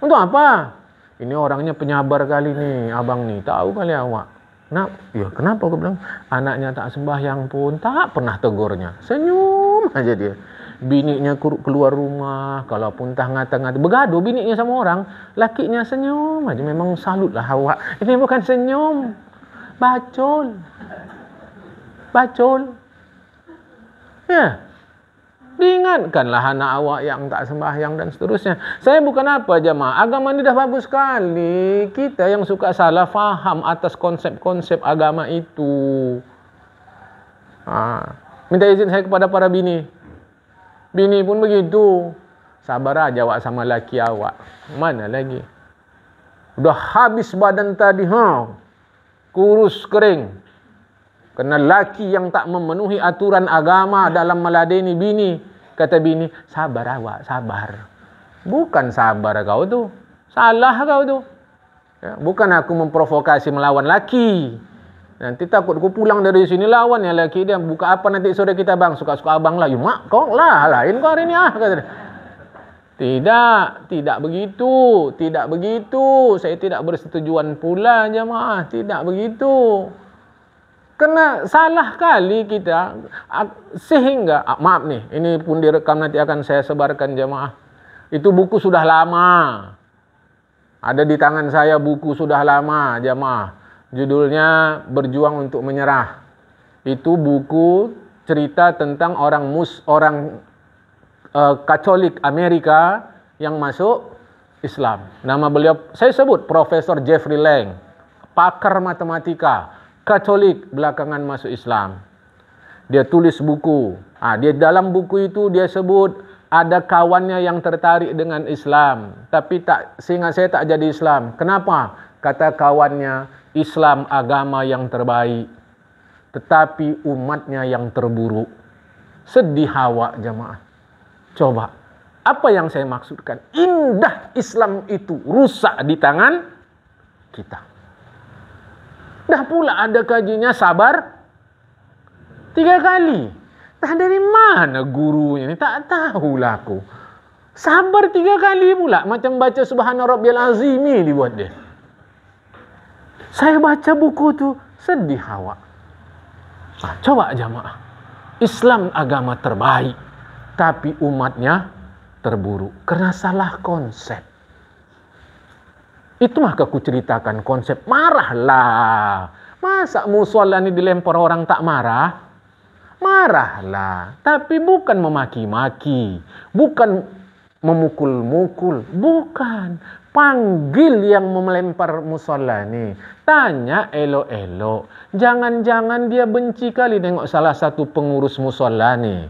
Untuk apa? Ini orangnya penyabar kali nih, abang nih. Tahu kali awak. Nah, ya kenapa aku bilang? Anaknya tak sembahyang pun tak pernah tegurnya. Senyum aja dia. Bininya keluar rumah, kalaupun tah ngata-ngata bergaduh bininya sama orang, lakinya senyum aja. Memang salutlah awak. Ini bukan senyum. Bacol. Ya. Diingatkanlah anak awak yang tak sembahyang dan seterusnya. Saya bukan apa jemaah. Agama ini dah bagus sekali. Kita yang suka salah faham atas konsep-konsep agama itu. Minta izin saya kepada para bini. Bini pun begitu. Sabar aja awak sama laki awak. Mana lagi? Udah habis badan tadi. Kurus kering. Kerana laki yang tak memenuhi aturan agama dalam meladeni bini. Kata bini, sabar awak, sabar. Bukan sabar kau tu. Salah kau tu. Ya, bukan aku memprovokasi melawan laki. Nanti takut aku pulang dari sini lawan ya laki dia. Buka apa nanti sore kita bang? Suka-suka abang lah. Ya mak kau lah. Lain kau hari ni kata dia. Tidak begitu. Tidak begitu. Saya tidak bersetujuan pula jemaah. Tidak begitu. Kena salah kali kita sehingga maaf nih, ini pun direkam nanti akan saya sebarkan jemaah. Itu buku sudah lama. Ada di tangan saya buku sudah lama jemaah. Judulnya Berjuang untuk Menyerah. Itu buku cerita tentang orang Katolik Amerika yang masuk Islam. Nama beliau saya sebut Profesor Jeffrey Lang, pakar matematika. Katolik belakangan masuk Islam. Dia tulis buku. Dia dalam buku itu dia sebut ada kawannya yang tertarik dengan Islam, tapi sehingga saya tak jadi Islam. Kenapa? Kata kawannya, Islam agama yang terbaik, tetapi umatnya yang terburuk. Sedih awak jemaah. Coba, apa yang saya maksudkan? Indah Islam itu rusak di tangan kita. Dah pula ada kajinya sabar 3 kali. Tak dari mana gurunya ni? Tak tahulah aku. Sabar 3 kali pula. Macam baca Subhana Rabbiyal Azim ni dibuat dia. Saya baca buku tu sedih awak. Coba jemaah. Islam agama terbaik, tapi umatnya terburuk karena salah konsep. Itu maka aku ceritakan konsep marahlah. Masa musola ni dilempar orang tak marah? Marahlah. Tapi bukan memaki-maki. Bukan memukul-mukul. Bukan. Panggil yang melempar musola ni. Tanya elok-elok. Jangan-jangan dia benci kali tengok salah satu pengurus musola ni.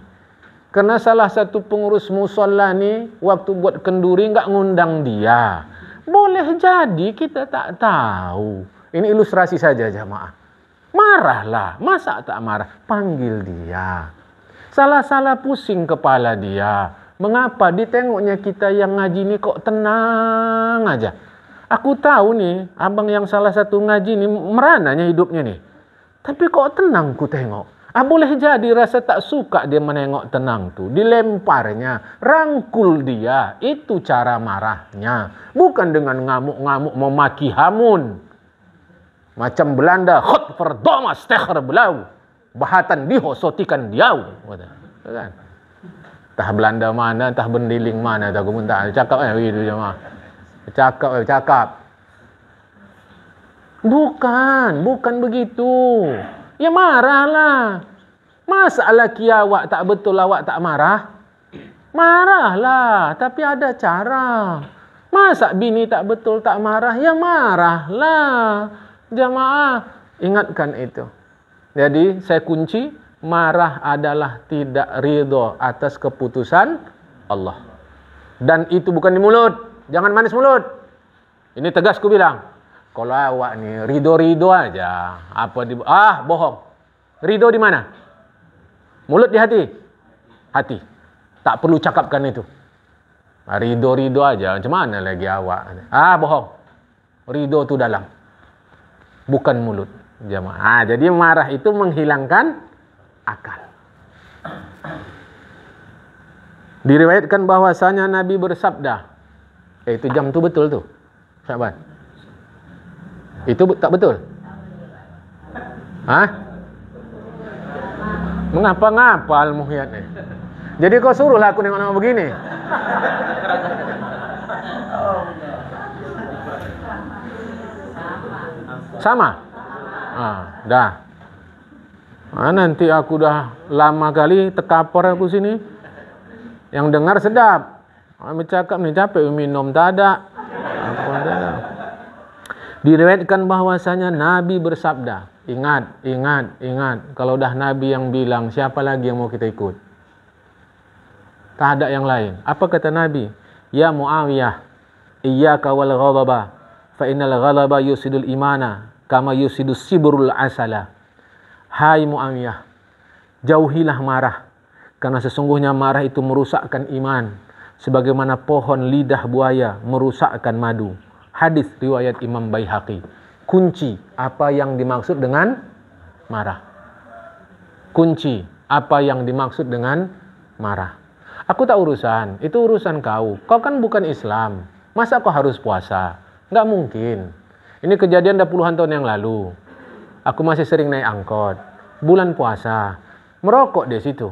Kerana salah satu pengurus musola ni waktu buat kenduri enggak ngundang dia. Boleh jadi kita tak tahu. Ini ilustrasi saja jemaah. Marahlah. Masa tak marah? Panggil dia. Salah-salah pusing kepala dia. Mengapa ditengoknya kita yang ngaji ni kok tenang aja? Aku tahu nih, abang yang salah satu ngaji ni merananya hidupnya nih. Tapi kok tenang ku tengok. Boleh jadi rasa tak suka dia menengok tenang tu. Dilemparnya, rangkul dia. Itu cara marahnya. Bukan dengan ngamuk-ngamuk memaki hamun. Macam Belanda, khot verdoma stecher belau. Bahatan diho sotikan diau. Kan? Entah Belanda mana, entah Bendiling mana. Aku pun tak cakap begitu jemaah. Cakap. Bukan begitu. Ya marahlah. Masa laki awak tak betul awak tak marah? Marahlah. Tapi ada cara. Masa bini tak betul tak marah? Ya marahlah. Jemaah, ingatkan itu. Jadi saya kunci, marah adalah tidak ridho atas keputusan Allah. Dan itu bukan di mulut. Jangan manis mulut. Ini tegas ku bilang. Kalau awak ni ridho-ridho aja, bohong. Ridho di mana? Mulut di hati? Hati. Tak perlu cakapkan itu. Ridho-ridho aja, macam mana lagi awak? Bohong. Ridho tu dalam. Bukan mulut. Jamaah. Jadi marah itu menghilangkan akal. Diriwayatkan bahwasanya Nabi bersabda, itu jam tu betul tu, sahabat. Itu tak betul? Hah? Mengapa ngapal Muhyad ni? Jadi kau suruhlah aku nengok-nengok begini. Sama? Dah. Nanti aku dah lama kali tekapor aku sini. Yang dengar sedap. Bercakap ni capek minum tak ada. Diriwayatkan bahwasanya Nabi bersabda, ingat. Kalau dah Nabi yang bilang, siapa lagi yang mau kita ikut? Tak ada yang lain. Apa kata Nabi? Ya Muawiyah, iyyaka wal ghadaba, fa innal ghadaba yusidul imana kama yusidus sibrul asala. Hai Muawiyah, jauhilah marah, karena sesungguhnya marah itu merusakkan iman, sebagaimana pohon lidah buaya merusakkan madu. Hadis riwayat Imam Baihaqi. Kunci apa yang dimaksud dengan marah. Kunci apa yang dimaksud dengan marah. Aku tak urusan, itu urusan kau. Kau kan bukan Islam. Masa kau harus puasa? Enggak mungkin. Ini kejadian dah puluhan tahun yang lalu. Aku masih sering naik angkot. Bulan puasa. Merokok di situ.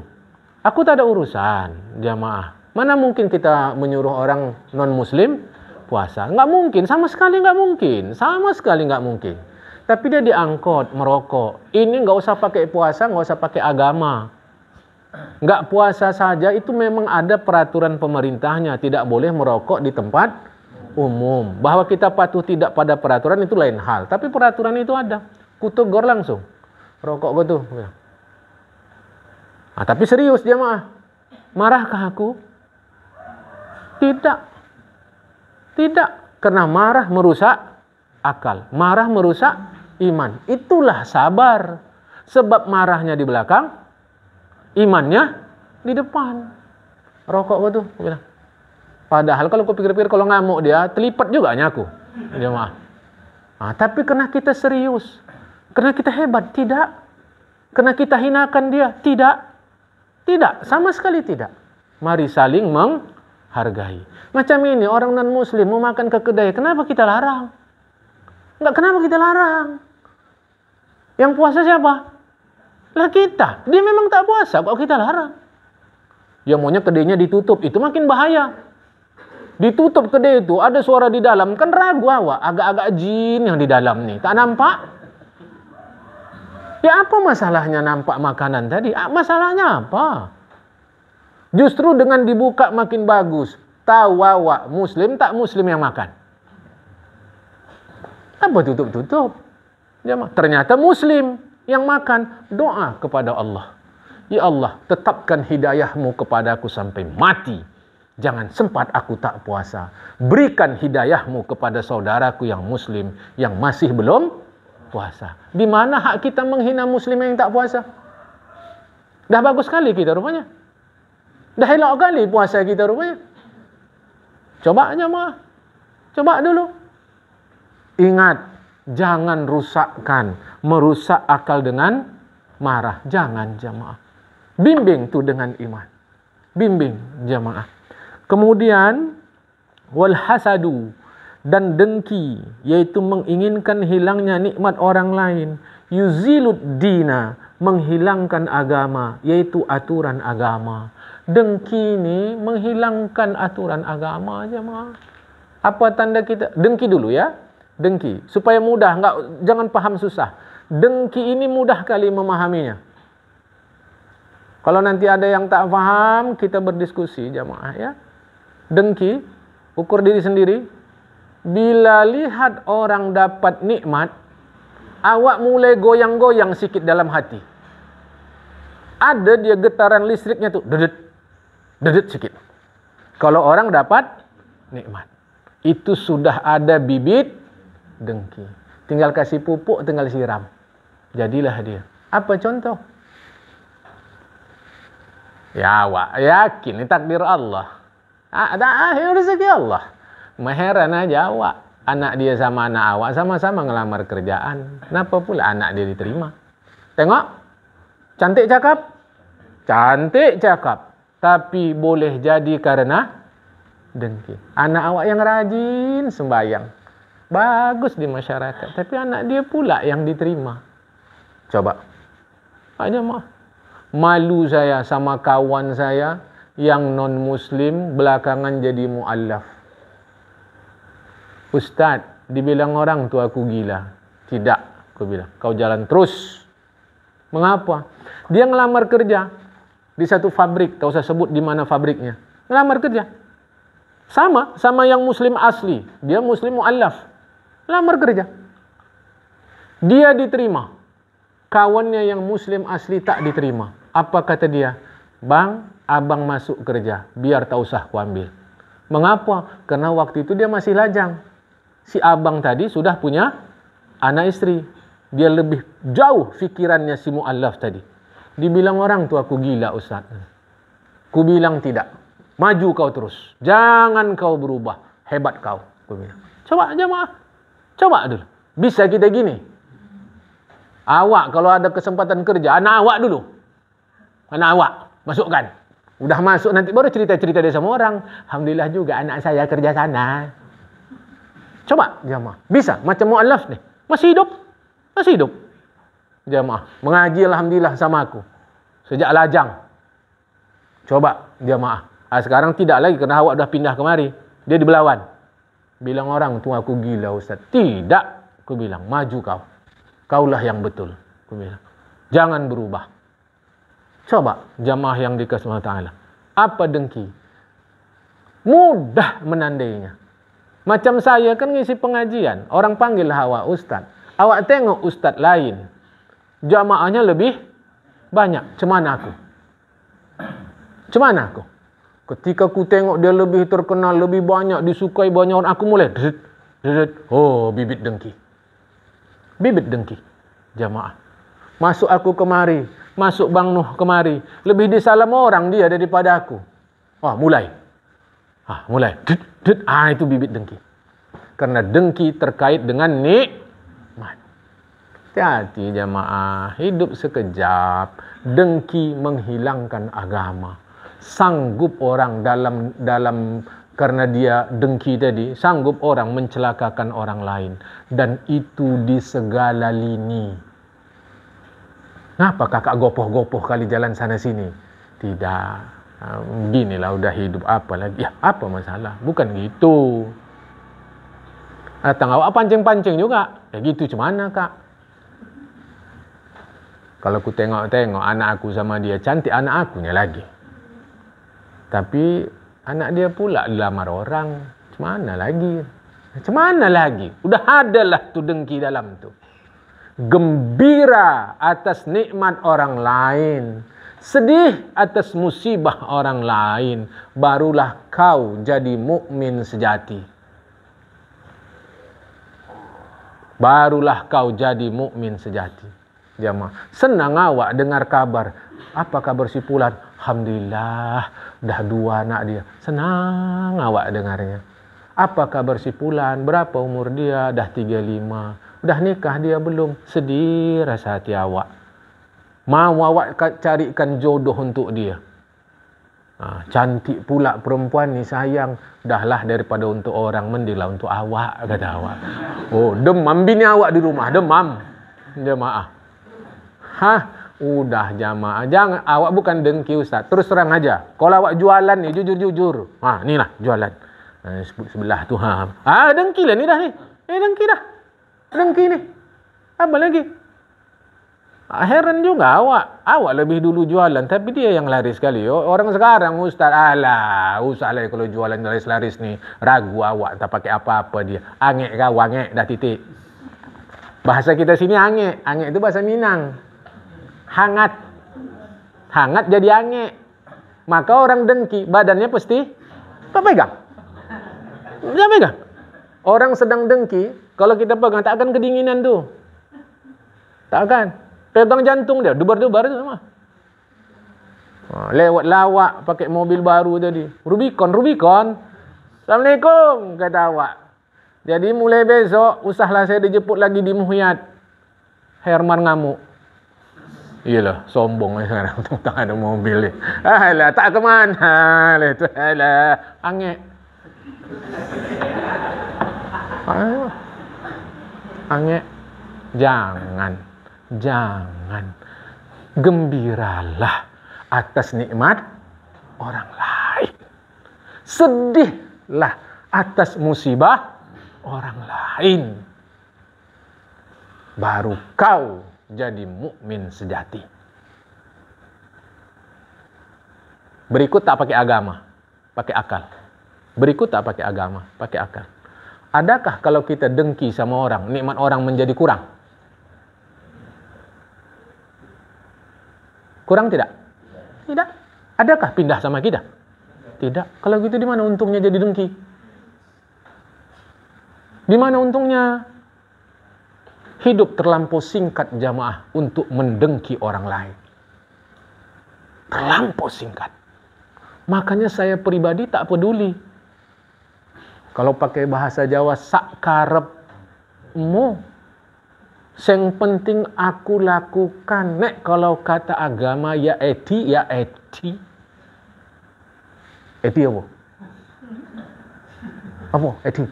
Aku tak ada urusan, jamaah. Mana mungkin kita menyuruh orang non-muslim puasa? Enggak mungkin, sama sekali enggak mungkin. Sama sekali enggak mungkin. Tapi dia diangkut merokok. Ini enggak usah pakai puasa, enggak usah pakai agama. Enggak puasa saja itu memang ada peraturan pemerintahnya. Tidak boleh merokok di tempat umum. Bahwa kita patuh tidak pada peraturan itu lain hal. Tapi peraturan itu ada. Kutegur langsung. Rokok gua tuh. Tapi serius jemaah. Marahkah aku? Tidak. Tidak. Karena marah merusak akal. Marah merusak iman. Itulah sabar. Sebab marahnya di belakang, imannya di depan. Rokok gua tuh. Padahal kalau aku pikir-pikir, kalau ngamuk dia, terlipat juga aku. Jemaah. Tapi karena kita serius. Karena kita hebat. Tidak. Karena kita hinakan dia. Tidak. Tidak. Sama sekali tidak. Mari saling menghargai. Macam ini orang non-muslim mau makan ke kedai. Kenapa kita larang? Enggak, kenapa kita larang? Yang puasa siapa? Lah kita. Dia memang tak puasa. Kok kita larang? Yang maunya kedainya ditutup. Itu makin bahaya. Ditutup kedai itu. Ada suara di dalam. Kan ragu awak. Agak-agak jin yang di dalam nih. Tak nampak? Ya apa masalahnya nampak makanan tadi? Masalahnya apa? Justru dengan dibuka makin bagus. Tahu awak muslim tak muslim yang makan. Apa tutup-tutup? Ternyata muslim yang makan. Doa kepada Allah. Ya Allah, tetapkan hidayahmu kepadaku sampai mati. Jangan sempat aku tak puasa. Berikan hidayahmu kepada saudaraku yang muslim yang masih belum puasa. Di mana hak kita menghina muslim yang tak puasa? Dah bagus sekali kita rupanya. Dah elok kali puasa kita rupanya. Coba jemaah. Coba dulu. Ingat, jangan rusakkan, merusak akal dengan marah. Jangan jemaah. Bimbing tu dengan iman. Bimbing jemaah. Kemudian wal hasadu, dan dengki, yaitu menginginkan hilangnya nikmat orang lain. Yuzilud dina, menghilangkan agama, yaitu aturan agama. Dengki ini menghilangkan aturan agama jemaah. Apa tanda kita? Dengki dulu ya. Dengki supaya mudah, jangan paham susah. Dengki ini mudah kali memahaminya. Kalau nanti ada yang tak paham, kita berdiskusi jemaah ya. Dengki, ukur diri sendiri. Bila lihat orang dapat nikmat, awak mulai goyang-goyang sikit dalam hati. Ada dia getaran listriknya tuh, dedet sikit. Kalau orang dapat nikmat, itu sudah ada bibit dengki. Tinggal kasih pupuk, tinggal siram. Jadilah dia. Apa contoh? Ya awak yakin ini takdir Allah. Ada akhir rezeki Allah. Maheran aja awak. Anak dia sama anak awak sama-sama ngelamar kerjaan. Kenapa pula anak dia diterima? Tengok. Cantik cakap. Cantik cakap. Tapi boleh jadi karena dengki. Anak awak yang rajin sembahyang. Bagus di masyarakat. Tapi anak dia pula yang diterima. Coba. Aja mah. Malu saya sama kawan saya yang non-muslim belakangan jadi mu'allaf. Ustaz, dibilang orang tu aku gila. Tidak, aku bilang. Kau jalan terus. Mengapa? Dia ngelamar kerja di satu fabrik. Tak usah sebut di mana fabriknya. Ngelamar kerja. Sama yang muslim asli. Dia muslim mu'allaf. Lamar kerja. Dia diterima. Kawannya yang muslim asli tak diterima. Apa kata dia? Bang, abang masuk kerja. Biar tak usah ku ambil. Mengapa? Karena waktu itu dia masih lajang. Si abang tadi sudah punya anak istri. Dia lebih jauh fikirannya si mu'allaf tadi. Dibilang orang tu aku gila Ustaz. Ku bilang tidak. Maju kau terus. Jangan kau berubah. Hebat kau. Ku bilang. Coba jemaah. Coba dulu. Bisa kita gini. Awak kalau ada kesempatan kerja, anak awak dulu. Anak awak. Masukkan. Udah masuk nanti baru cerita-cerita dia sama orang. Alhamdulillah juga anak saya kerja sana. Coba jamaah. Bisa. Macam mu'allaf nih. Masih hidup. Masih hidup. Jamaah. Mengaji alhamdulillah sama aku. Sejak lajang. Coba jamaah. Sekarang tidak lagi kerana awak dah pindah kemari. Dia di Belawan. Bilang orang tu aku gila Ustaz. Tidak. Aku bilang maju kau. Kaulah yang betul. Aku bilang. Jangan berubah. Coba jamaah yang dikasih Allah Ta'ala. Apa dengki? Mudah menandainya. Macam saya kan ngisi pengajian. Orang panggil awak Ustaz. Awak tengok Ustaz lain. Jamaahnya lebih banyak. Cemana aku? Cemana aku? Ketika aku tengok dia lebih terkenal, lebih banyak, disukai banyak orang, aku mulai oh, bibit dengki. Bibit dengki. Jamaah. Masuk aku kemari. Masuk Bang Nuh kemari. Lebih disalam orang dia daripada aku. Wah, mulai. Mulai. Itu bibit dengki. Karena dengki terkait dengan nikmat. Hati-hati jamaah. Hidup sekejap. Dengki menghilangkan agama. Sanggup orang dalam karena dia dengki tadi, sanggup orang mencelakakan orang lain. Dan itu di segala lini. Ngapa kakak gopoh-gopoh kali jalan sana sini? Tidak. Beginilah udah hidup, apa lagi? Ya, apa masalah? Bukan gitu. Datang awak pancing-pancing juga. Ya gitu, cemana kak? Kalau aku tengok-tengok anak aku sama dia, cantik anak akunya lagi. Tapi anak dia pula dilamar orang. Cemana lagi? Cemana lagi? Udah adalah tu dengki dalam tu. Gembira atas nikmat orang lain. Sedih atas musibah orang lain, barulah kau jadi mukmin sejati. Barulah kau jadi mukmin sejati. Jamaah, senang awak dengar kabar. Apa kabar si Fulan? Alhamdulillah, dah 2 anak dia. Senang awak dengarnya. Apa kabar si Fulan? Berapa umur dia? Dah 35. Dah nikah dia belum? Sedih rasa hati awak. Mau awak carikan jodoh untuk dia. Cantik pula perempuan ni sayang. Dahlah daripada untuk orang, mendinglah untuk awak, kata awak. Oh, demam bini awak di rumah, demam. Jemaah. Udah jamaah. Jangan, awak bukan dengki Ustaz. Terus terang aja. Kalau awak jualan ni, jujur-jujur. Ni lah jualan. Sebelah tu. Dengki lah ni dah ni. Dengki dah. Dengki ni. Apa lagi? Heran juga awak lebih dulu jualan, tapi dia yang laris sekali. Orang sekarang Ustaz, usah lah kalau jualan laris-laris ni. Ragu awak tak pakai apa-apa dia. Angek kau, angek dah titik. Bahasa kita sini angek. Angek itu bahasa Minang. Hangat. Hangat jadi angek. Maka orang dengki, badannya pasti tak pegang. Dia pegang. Orang sedang dengki, kalau kita pegang tak akan kedinginan tu. Tak akan. Pegang jantung dia, dubar-dubar tu sama. Lewat lawak pakai mobil baru tadi. Rubicon. Assalamualaikum, kata awak. Jadi mulai besok, usahlah saya dijemput lagi di Muhyat. Herman ngamuk. Iyalah, sombong sekarang. Tak ada mobil. Alah, tak kemana. Alah, angek. Angek. Jangan. Gembiralah atas nikmat orang lain. Sedihlah atas musibah orang lain. Baru kau jadi mukmin sejati. Berikut tak pakai agama, pakai akal. Berikut tak pakai agama, pakai akal. Adakah kalau kita dengki sama orang, nikmat orang menjadi kurang? Kurang tidak? Tidak. Adakah pindah sama kita? Tidak. Kalau gitu di mana untungnya jadi dengki? Di mana untungnya? Hidup terlampau singkat jamaah untuk mendengki orang lain. Terlampau singkat. Makanya saya pribadi tak peduli. Kalau pakai bahasa Jawa, sak karepmu. Yang penting aku lakukan. Nek kalau kata agama ya eti. Eti apa? Apa? Eti?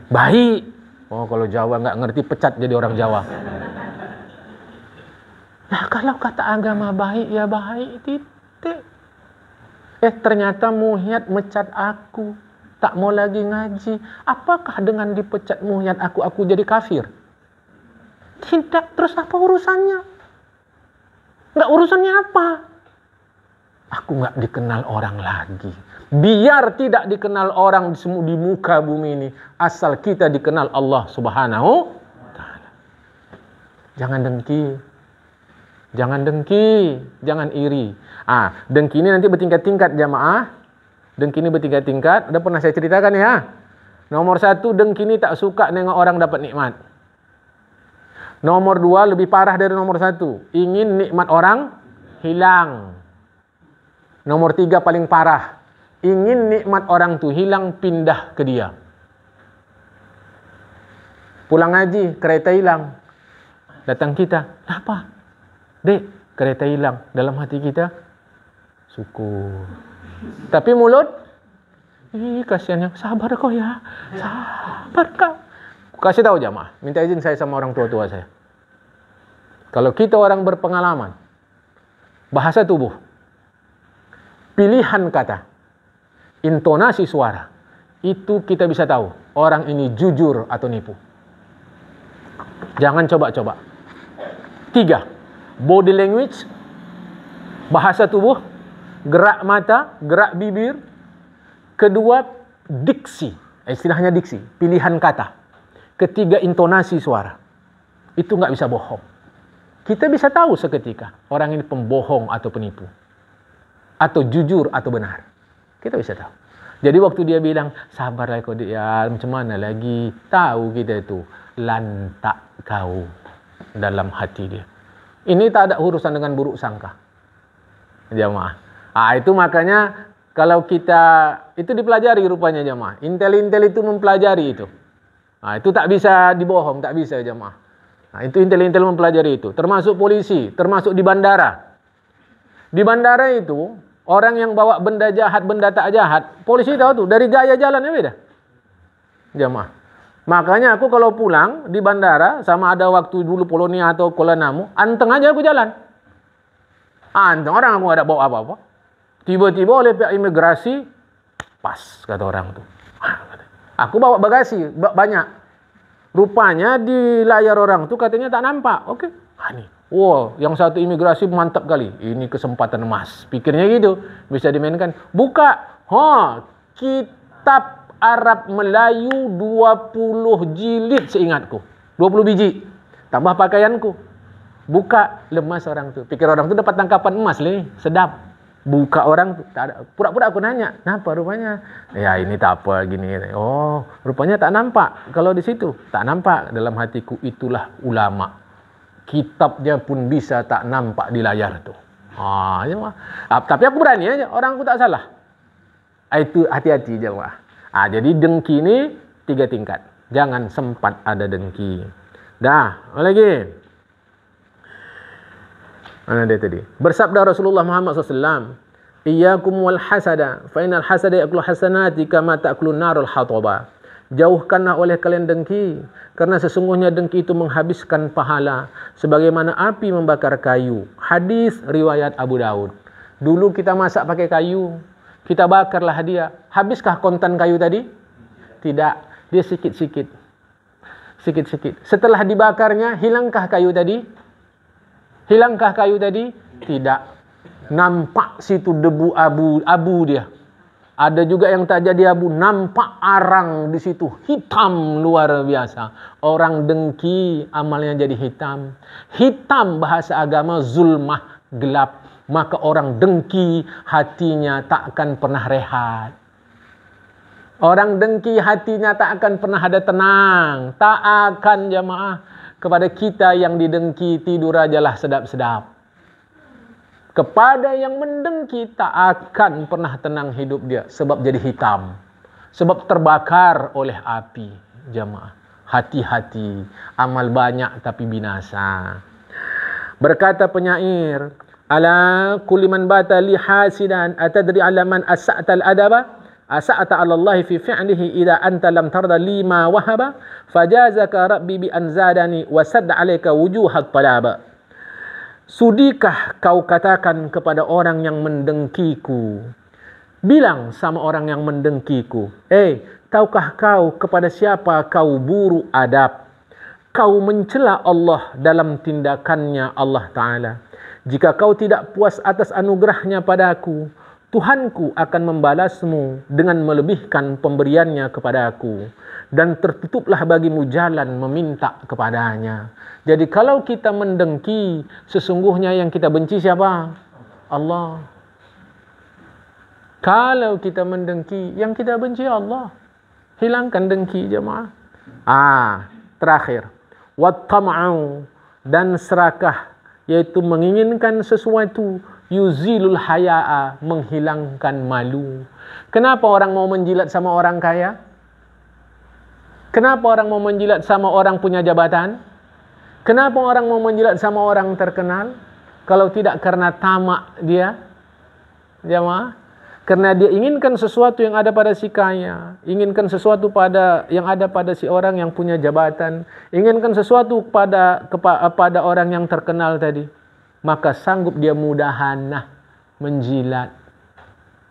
Baik. Oh, kalau Jawa nggak ngerti, pecat jadi orang Jawa. Nah, kalau kata agama baik, ya baik, titik. Ternyata Muhyat mecat aku. Tak mau lagi ngaji. Apakah dengan dipecat Muhyat aku jadi kafir? Tidak. Terus apa urusannya? Nggak, urusannya apa? Aku nggak dikenal orang lagi. Biar tidak dikenal orang di muka bumi ini, asal kita dikenal Allah Subhanahu wa Ta'ala. Jangan dengki, jangan iri. Dengki ini nanti bertingkat-tingkat jamaah. Dengki ini bertingkat-tingkat. Udah pernah saya ceritakan ya. Nomor 1, dengki ini tak suka nengok orang dapat nikmat. Nomor 2, lebih parah dari nomor 1. Ingin nikmat orang hilang. Nomor 3 paling parah. Ingin nikmat orang tu hilang, pindah ke dia. Pulang ngaji, kereta hilang. Datang kita, kenapa? Dek, kereta hilang. Dalam hati kita, syukur. Tapi mulut, kasihannya, sabar kau ya. Sabar kau. Kasih tahu jamaah, minta izin saya sama orang tua-tua saya. Kalau kita orang berpengalaman, bahasa tubuh, pilihan kata, intonasi suara, itu kita bisa tahu orang ini jujur atau nipu. Jangan coba-coba. 3, body language, bahasa tubuh, gerak mata, gerak bibir. Kedua, diksi, istilahnya diksi, pilihan kata. Ketiga, intonasi suara. Itu nggak bisa bohong. Kita bisa tahu seketika orang ini pembohong atau penipu, atau jujur atau benar. Kita bisa tahu. Jadi waktu dia bilang, sabarlah kau ya, macam mana lagi? Tahu kita itu, lantak kau dalam hati dia. Ini tak ada urusan dengan buruk sangka. Jamaah. Itu makanya kalau kita, itu dipelajari rupanya jamaah. Intel-intel itu mempelajari itu. Itu tak bisa dibohong, tak bisa jamaah. Itu intel-intel mempelajari itu. Termasuk polisi, termasuk di bandara. Di bandara itu, orang yang bawa benda jahat, benda tak jahat, polisi tahu tuh, dari gaya jalannya beda. Jamaah. Makanya aku kalau pulang di bandara, sama ada waktu dulu Polonia atau Kuala Namu, anteng aja aku jalan. Anteng, orang aku gak ada bawa apa-apa. Tiba-tiba oleh pihak imigrasi, pas kata orang tuh. Aku bawa bagasi banyak. Rupanya di layar orang tuh katanya tak nampak. Oke. Nih. Wow, yang satu imigrasi mantap kali. Ini kesempatan emas. Pikirnya gitu. Bisa dimainkan. Buka. Kitab Arab Melayu 20 jilid seingatku. 20 biji. Tambah pakaianku. Buka, lemas orang tuh. Pikir orang tuh dapat tangkapan emas nih. Sedap. Buka orang tuh. Tak ada. Pura-pura aku nanya. Kenapa rupanya? Ya ini tak apa gini. Oh, rupanya tak nampak. Kalau di situ. Tak nampak. Dalam hatiku itulah ulama. Kitabnya pun bisa tak nampak di layar tuh. Tapi aku berani aja. Orang aku tak salah. Itu hati-hati je. Jadi dengki ini 3 tingkat. Jangan sempat ada dengki. Dah, apa lagi? Mana dia tadi? Bersabda Rasulullah Muhammad SAW, "Iyyakum wal hasada, fa innal hasada ya'kulu hasanati kama ta'kulu narul hataba." Jauhkanlah oleh kalian dengki, karena sesungguhnya dengki itu menghabiskan pahala sebagaimana api membakar kayu. Hadis riwayat Abu Daud. Dulu kita masak pakai kayu, kita bakarlah dia. Habiskah kontan kayu tadi? Tidak, dia sikit-sikit. Sikit-sikit. Setelah dibakarnya, hilangkah kayu tadi? Hilangkah kayu tadi? Tidak. Nampak situ debu abu dia. Ada juga yang tak jadi abu, nampak arang di situ, hitam luar biasa. Orang dengki, amalnya jadi hitam. Hitam bahasa agama zulmah, gelap. Maka orang dengki, hatinya tak akan pernah rehat. Orang dengki, hatinya tak akan pernah ada tenang. Tak akan, jamaah. Kepada kita yang didengki, tidur ajalah sedap-sedap. Kepada yang mendengki, tak akan pernah tenang hidup dia. Sebab jadi hitam. Sebab terbakar oleh api. Jamaah, hati-hati. Amal banyak tapi binasa. Berkata penyair, "Ala kulli man bata li hasidan, atadri ala man asa'ta al-adaba? Asa'ta ala Allah fi fi'lihi idha anta lam tarda lima wahaba? Fajazaka rabbi bi anzadani wa sadda alaika wujuhat talaba." Sudikah kau katakan kepada orang yang mendengkiku? Bilang sama orang yang mendengkiku, tahukah kau kepada siapa kau buruk adab? Kau mencela Allah dalam tindakannya Allah Ta'ala. Jika kau tidak puas atas anugerahnya padaku, Tuhanku akan membalasmu dengan melebihkan pemberiannya kepadaku. Dan tertutuplah bagimu jalan meminta kepadanya. Jadi kalau kita mendengki, sesungguhnya yang kita benci siapa? Allah. Kalau kita mendengki, yang kita benci Allah. Hilangkan dengki, jemaah. Terakhir. Wattama'u, dan serakah, yaitu menginginkan sesuatu, yuzilul haya'a, menghilangkan malu. Kenapa orang mau menjilat sama orang kaya? Kenapa orang mau menjilat sama orang punya jabatan? Kenapa orang mau menjilat sama orang terkenal? Kalau tidak karena tamak dia, jamaah. Karena dia inginkan sesuatu yang ada pada si kaya, inginkan sesuatu yang ada pada si orang yang punya jabatan, inginkan sesuatu pada orang yang terkenal tadi. Maka sanggup dia mudahanah menjilat.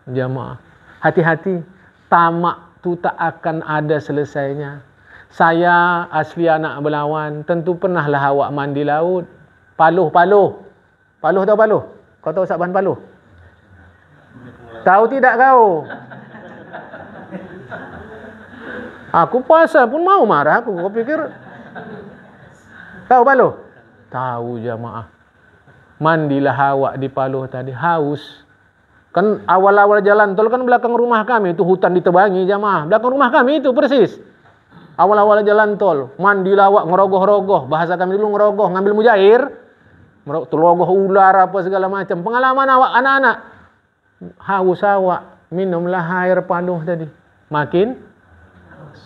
Jamaah, hati-hati, tamak tu tak akan ada selesainya. Saya asli anak Belawan, tentu pernahlah awak mandi laut. Paluh. Paluh tahu paluh? Kau tahu saban paluh? Tahu tidak kau? Aku puasa pun mau marah aku. Kau pikir tahu paluh? Tahu, jamaah. Mandilah awak di paluh tadi, haus. Kan awal-awal jalan tol kan belakang rumah kami itu hutan ditebangi, jamaah. Belakang rumah kami itu persis. Awal-awal jalan tol, mandilah awak ngerogoh-rogoh. Bahasa kami dulu ngerogoh, ngambil mujair. Terogoh ular apa segala macam. Pengalaman awak anak-anak. Haus awak, minumlah air paluh tadi. Makin haus.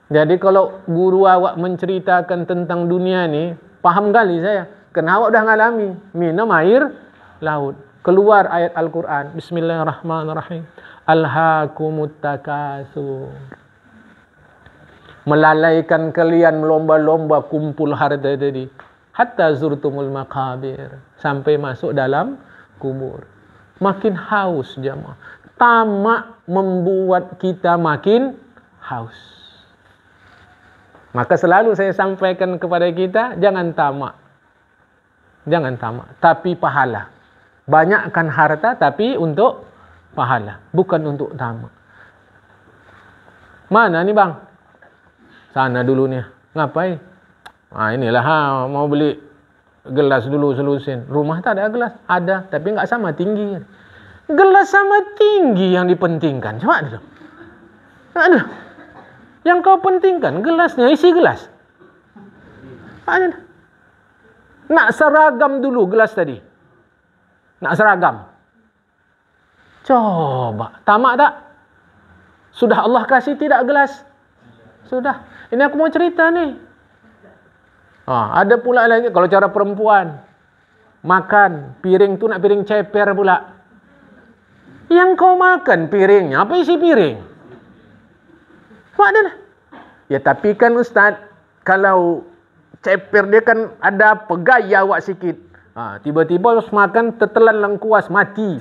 Jadi kalau guru awak menceritakan tentang dunia ni, paham kali saya. Karena awak dah ngalami. Minum air laut. Keluar ayat Al-Quran. Bismillahirrahmanirrahim. Alhaakumut takasur. Melalaikan kalian melomba-lomba kumpul harta tadi. Hatta zurtumul maqabir. Sampai masuk dalam kubur. Makin haus, jamaah. Tamak membuat kita makin haus. Maka selalu saya sampaikan kepada kita, jangan tamak. Jangan tamak, tapi pahala. Banyakkan harta tapi untuk pahala, bukan untuk tamak. Mana ni bang? Sana dulu ni. Ngapain? Inilah mau beli gelas dulu selusin. Rumah tak ada gelas? Ada, tapi enggak sama tinggi. Gelas sama tinggi yang dipentingkan. Coba dulu. Ada. Yang kau pentingkan gelasnya, isi gelas. Ada. Nak seragam dulu gelas tadi. Nak seragam. Coba, tamak tak? Sudah Allah kasih tidak gelas? Sudah. Ini aku mau cerita nih. Ada pula lagi kalau cara perempuan makan piring tu nak piring ceper pula. Yang kau makan piringnya, apa isi piring? Mak ya tapi kan Ustaz, kalau ceper dia kan ada gaya awak sikit. Tiba-tiba harus makan tertelan lengkuas, mati.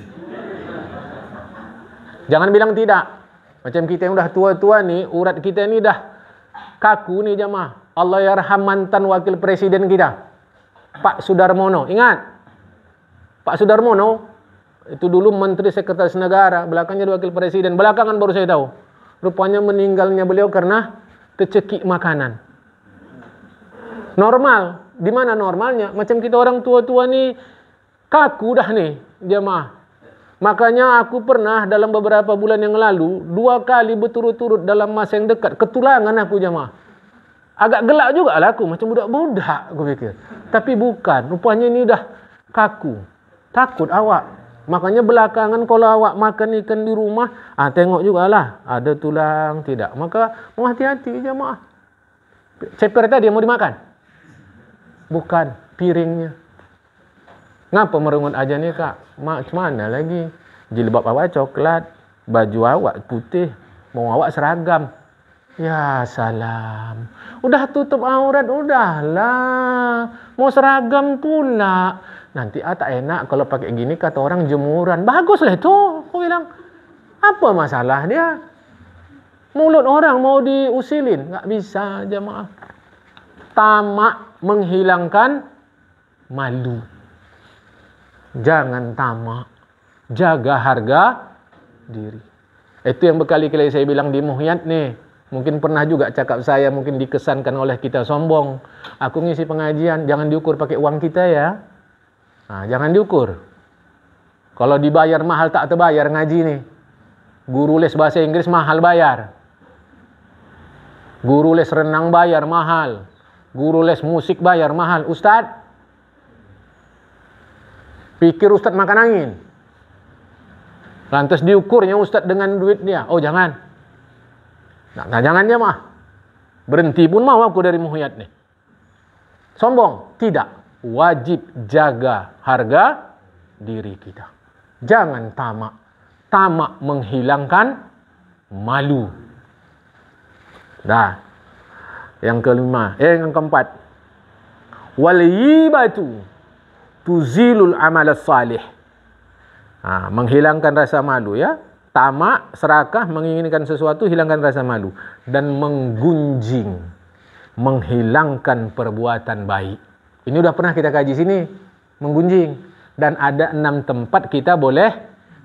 Jangan bilang tidak. Macam kita yang dah tua-tua ni, urat kita ni dah kaku ni jamaah. Allah yarham mantan wakil presiden kita, Pak Sudarmono. Ingat? Pak Sudarmono itu dulu Menteri Sekretaris Negara, belakangnya wakil presiden. Belakangan baru saya tahu. Rupanya meninggalnya beliau karena tercekik makanan. Normal. Di mana normalnya? Macam kita orang tua-tua ni kaku dah ni jemaah. Makanya aku pernah dalam beberapa bulan yang lalu 2 kali berturut-turut dalam masa yang dekat ketulangan aku jemaah. Agak gelak juga lah aku, macam budak-budak aku fikir. Tapi bukan, rupanya ini dah kaku. Takut awak. Makanya belakangan kalau awak makan ikan di rumah, tengok jugalah ada tulang tidak. Maka mau hati-hati jemaah. Ceper tadi mau dimakan? Bukan, piringnya. Ngapa merungut aja nih kak? Macam mana lagi? Jilbab awak coklat, baju awak putih, mau awak seragam. Ya salam. Udah tutup aurat, udahlah. Mau seragam pula. Nanti tak enak kalau pakai gini kata orang jemuran. Baguslah itu. Aku bilang, apa masalah dia? Mulut orang mau diusilin. Nggak bisa jemaah. Tamak menghilangkan malu. Jangan tamak. Jaga harga diri. Itu yang berkali-kali saya bilang di Muhyad nih. Mungkin pernah juga cakap saya, mungkin dikesankan oleh kita sombong. Aku ngisi pengajian, jangan diukur pakai uang kita ya. Jangan diukur. Kalau dibayar mahal tak terbayar ngaji nih. Guru les bahasa Inggris mahal bayar. Guru les renang bayar mahal. Guru les musik bayar mahal. Ustaz, pikir Ustaz makan angin. Lantas diukurnya Ustaz dengan duit dia. Oh jangan. Nah jangan dia mah. Berhenti pun mau aku dari Muhyad nih. Sombong? Tidak. Wajib jaga harga diri kita. Jangan tamak. Tamak menghilangkan malu. Dah. Yang keempat. Wal yibatu tuzilul amal salih. Menghilangkan rasa malu ya. Tamak, serakah, menginginkan sesuatu, hilangkan rasa malu. Dan menggunjing, menghilangkan perbuatan baik. Ini udah pernah kita kaji sini, menggunjing. Dan ada 6 tempat kita boleh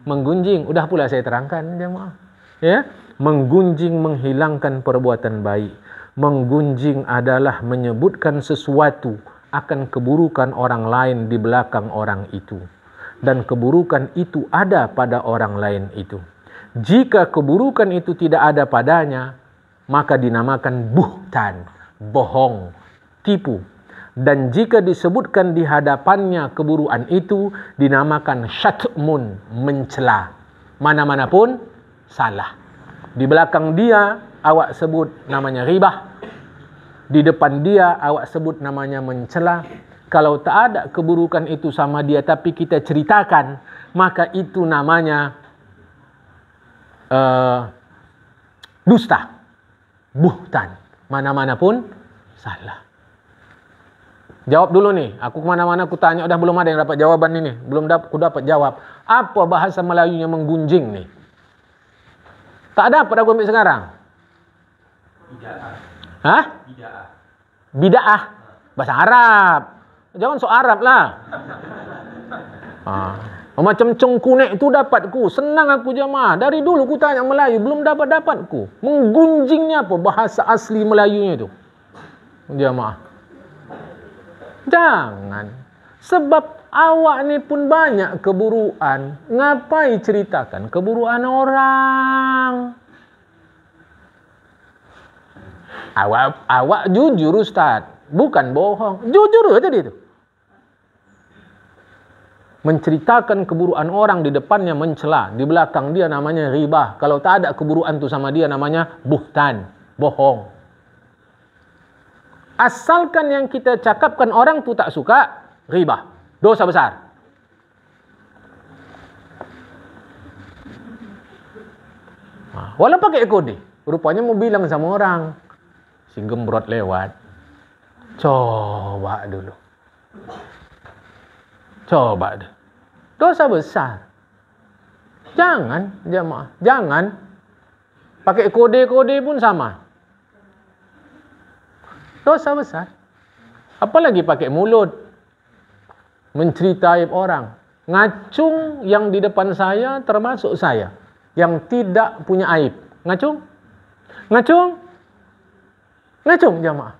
menggunjing. Udah pula saya terangkan jemaah. Ya, menggunjing menghilangkan perbuatan baik. Menggunjing adalah menyebutkan sesuatu akan keburukan orang lain di belakang orang itu. Dan keburukan itu ada pada orang lain itu. Jika keburukan itu tidak ada padanya, maka dinamakan buhtan, bohong, tipu. Dan jika disebutkan di hadapannya keburukan itu, dinamakan syatmun, mencela. Mana-mana pun salah. Di belakang dia, awak sebut namanya ribah. Di depan dia, awak sebut namanya mencela. Kalau tak ada keburukan itu sama dia, tapi kita ceritakan, maka itu namanya dusta, buhtan. Mana-mana pun salah. Jawab dulu nih. Aku kemana-mana aku tanya, udah belum ada yang dapat jawaban ini. Belum dapat, aku dapat jawab. Apa bahasa Melayunya menggunjing nih? Tak dapat aku ambil sekarang. Bida'ah. Bida'ah. Bahasa Arab. Jangan sok Arab lah. Macam cengkunek itu dapatku. Senang aku jemaah. Dari dulu aku tanya Melayu, belum dapatku. Menggunjingnya apa? Bahasa asli Melayunya itu. Jemaah. Jangan. Sebab awak ni pun banyak keburuan. Ngapai ceritakan keburuan orang? Awak jujur Ustaz. Bukan bohong. Jujur tadi itu. Menceritakan keburukan orang di depannya mencela, di belakang dia namanya ghibah. Kalau tak ada keburukan tu sama dia namanya buhtan, bohong. Asalkan yang kita cakapkan orang tu tak suka, ghibah, dosa besar. Walau pakai kode, rupanya mau bilang sama orang, si gembrot lewat. Coba dulu. Coba deh. Dosa besar. Jangan, jemaah. Jangan. Pakai kode-kode pun sama. Dosa besar. Apalagi pakai mulut. Menceritai orang. Ngacung yang di depan saya termasuk saya. Yang tidak punya aib. Ngacung? Ngacung? Ngacung, jemaah.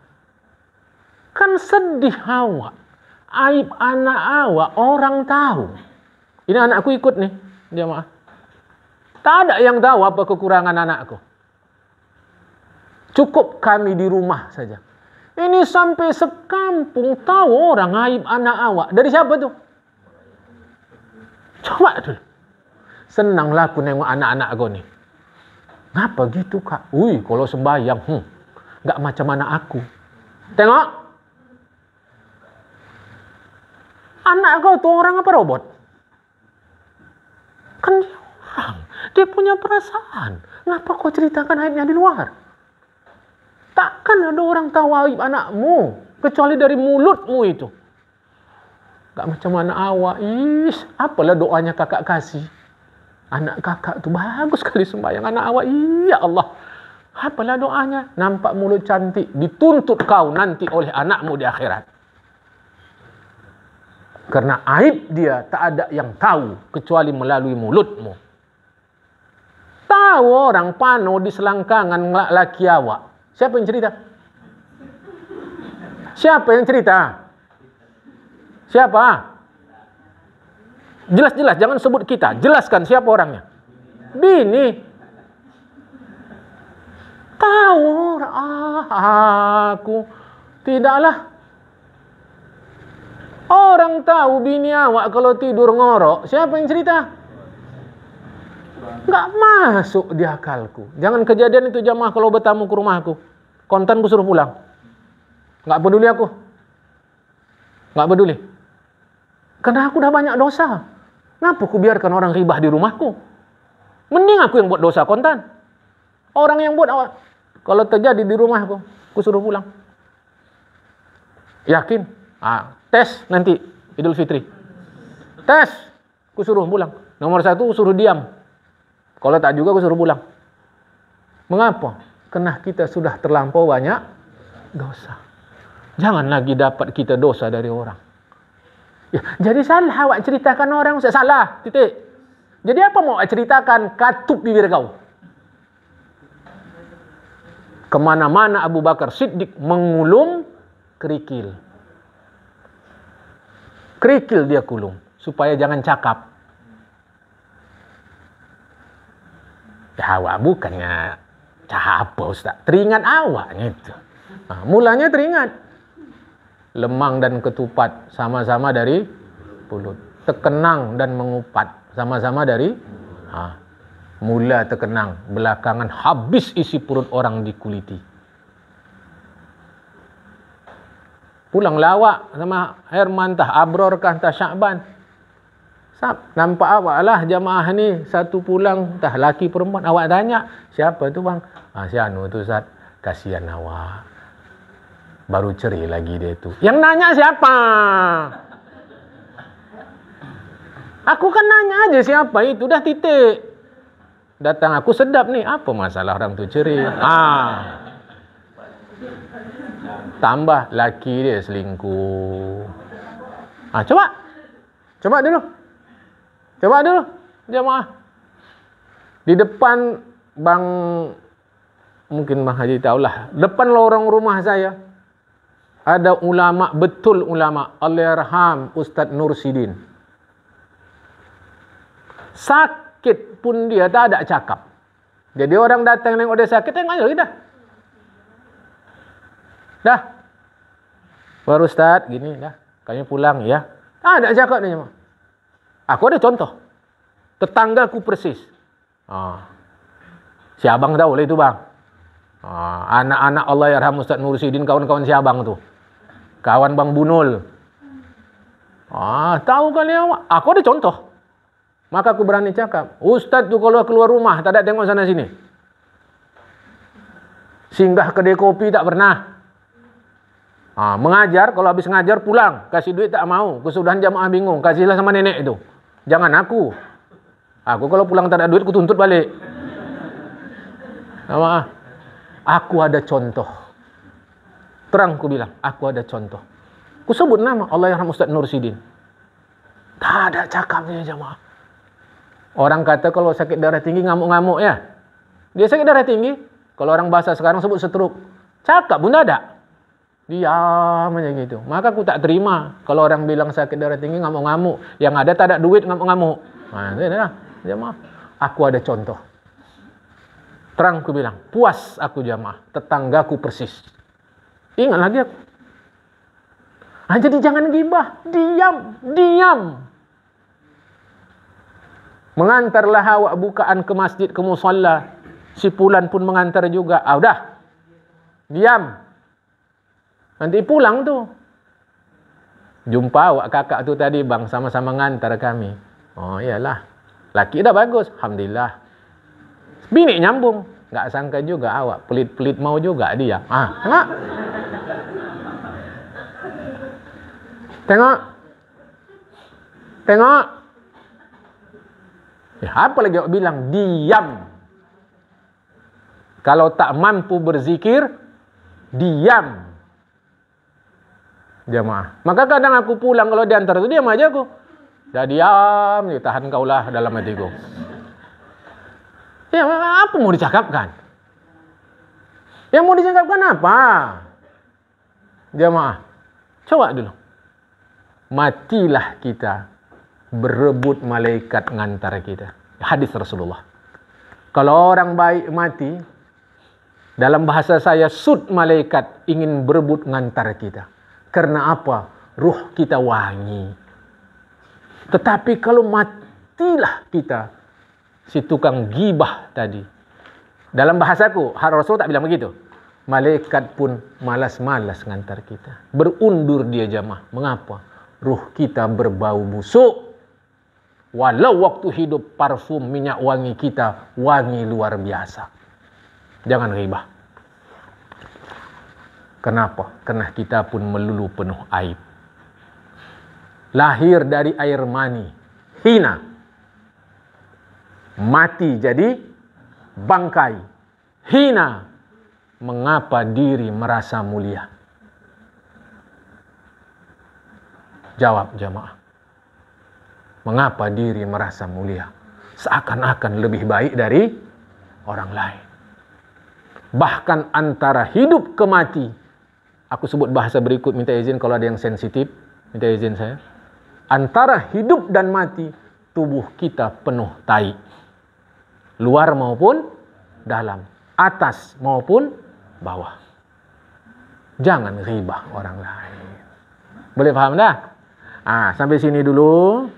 Kan sedih awak. Aib anak awak orang tahu. Ini anakku ikut nih, jemaah. Tak ada yang tahu apa kekurangan anakku. Cukup kami di rumah saja. Ini sampai sekampung tahu orang aib anak awak. Dari siapa tuh? Coba dulu. Senanglah aku nengok anak-anak aku nih. Ngapa gitu kak? Kalau sembahyang, gak macam anak aku. Tengok. Anak kau tuh orang apa robot? Kan dia orang. Dia punya perasaan. Ngapa kau ceritakan aibnya di luar? Takkan ada orang tahu aib anakmu. Kecuali dari mulutmu itu. Gak macam anak awak. Apalah doanya kakak kasih. Anak kakak tuh bagus sekali sembahyang. Anak awak, ya Allah. Apalah doanya. Nampak mulut cantik. Dituntut kau nanti oleh anakmu di akhirat. Karena aib dia tak ada yang tahu kecuali melalui mulutmu. Tahu orang pano di selangkangan laki awak. Siapa yang cerita? Siapa yang cerita? Siapa? Jelas-jelas, jangan sebut kita. Jelaskan siapa orangnya. Bini. Tahu orang. Aku tidaklah. Orang tahu bini awak kalau tidur ngorok. Siapa yang cerita? Nggak masuk di akalku. Jangan kejadian itu jamaah kalau bertamu ke rumahku. Kontan ku suruh pulang. Nggak peduli aku. Nggak peduli. Karena aku udah banyak dosa. Ngapa ku biarkan orang ribah di rumahku? Mending aku yang buat dosa kontan. Orang yang buat awak. Kalau terjadi di rumahku, ku suruh pulang. Yakin? Tes nanti Idul Fitri. Tes, ku suruh pulang. Nomor 1 suruh diam. Kalau tak juga ku suruh pulang. Mengapa? Karena kita sudah terlampau banyak dosa. Jangan lagi dapat kita dosa dari orang. Ya, jadi salah awak ceritakan orang, salah, titik. Jadi apa mau awak ceritakan? Katup bibir kau. Kemana-mana Abu Bakar Siddiq mengulung kerikil. Kerikil dia kulung. Supaya jangan cakap. Ya awak bukannya apa Ustaz. Teringat awaknya itu. Mulanya teringat. Lemang dan ketupat sama-sama dari mulut. Terkenang dan mengupat sama-sama dari mula terkenang. Belakangan habis isi perut orang dikuliti. Pulang lawak sama Herman tah Abror kah tah Syakban. Nampak awak lah jamaah ni satu pulang tah laki perempuan. Awak tanya, siapa tu bang? Si Anu tu Ustaz. Kasihan awak. Baru cerai lagi dia tu. Yang nanya siapa? Aku kan nanya aja siapa itu, dah titik. Datang aku sedap nih, apa masalah orang tu cerai? Tambah laki dia selingkuh. Coba dulu jemaah. Di depan mungkin Bang Haji tahulah, depan lorong rumah saya ada ulama, betul ulama, Allahyarham Ustaz Nur Sidin. Sakit pun dia tak ada cakap. Jadi orang datang nengok dia sakit, tengok aja kita. Dah. Baru Ustaz, gini dah. Kami pulang ya. Tak ada cakap dia. Aku ada contoh. Tetanggaku persis. Si abang tahu lah itu bang. Anak-anak Allah yarham Ustaz Nursidin, kawan-kawan si abang tuh. Kawan Bang Bunul. Tahu kali awak. Aku ada contoh. Maka aku berani cakap, Ustaz tuh kalau keluar rumah tak ada tengok sana sini. Singgah kedai kopi tak pernah. Mengajar, kalau habis ngajar pulang, kasih duit tak mau. Kesudahan jamaah bingung, kasihlah sama nenek itu. Jangan aku. Aku kalau pulang tak ada duit, aku tuntut balik. Maaf. Aku ada contoh. Terang aku bilang, aku ada contoh. Aku sebut nama Allah yarham Ustaz Nursidin. Tak ada cakapnya jamaah. Orang kata kalau sakit darah tinggi ngamuk-ngamuk ya. Dia sakit darah tinggi. Kalau orang bahasa sekarang sebut stroke. Cakap pun tak ada. Diam aja gitu. Maka aku tak terima kalau orang bilang sakit darah tinggi ngamuk-ngamuk. Yang ada tak ada duit ngamuk-ngamuk. Jamaah. Aku ada contoh. Terang aku bilang, puas aku jamaah. Tetanggaku persis. Ingat lagi aku. Jadi jangan gibah. Diam. Mengantarlah awak bukaan ke masjid, ke musalla. Si Pulan pun mengantar juga. Udah. Diam. Nanti pulang tuh. Jumpa awak kakak tu tadi bang, sama-sama ngantar kami. Iyalah. Laki dah bagus. Alhamdulillah. Bini nyambung. Gak sangka juga awak. Pelit-pelit mau juga dia. Tengok. Tengok. Apa lagi awak bilang? Diam. Kalau tak mampu berzikir, diam. Jamaah. Maka kadang aku pulang kalau diantar itu diam aja aku. Dah diam, tahan kaulah dalam hatiku. Ya, apa mau dicakapkan? Yang mau dicakapkan apa? Jamaah. Coba dulu. Matilah kita berebut malaikat ngantar kita. Hadis Rasulullah. Kalau orang baik mati, dalam bahasa saya, sud malaikat ingin berebut ngantar kita. Karena apa? Ruh kita wangi. Tetapi kalau matilah kita, si tukang gibah tadi. Dalam bahasaku, Rasul tak bilang begitu. Malaikat pun malas-malas ngantar kita. Berundur dia jamaah. Mengapa? Ruh kita berbau busuk. Walau waktu hidup parfum minyak wangi kita wangi luar biasa. Jangan ghibah. Kenapa? Karena kita pun melulu penuh aib. Lahir dari air mani, hina. Mati jadi bangkai, hina. Mengapa diri merasa mulia? Jawab jamaah. Mengapa diri merasa mulia? Seakan-akan lebih baik dari orang lain. Bahkan antara hidup ke mati. Aku sebut bahasa berikut, minta izin kalau ada yang sensitif. Minta izin saya. Antara hidup dan mati, tubuh kita penuh tai. Luar maupun dalam. Atas maupun bawah. Jangan ghibah orang lain. Boleh faham dah? Sampai sini dulu.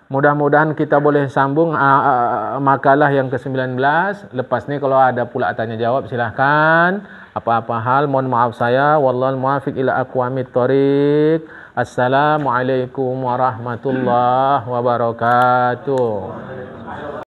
Mudah-mudahan kita boleh sambung makalah yang ke-19. Lepas ni kalau ada pula tanya jawab silahkan. Apa-apa hal mohon maaf saya. Wallahul muwaffiq ila aqwamit thoriq. Assalamualaikum warahmatullahi wabarakatuh.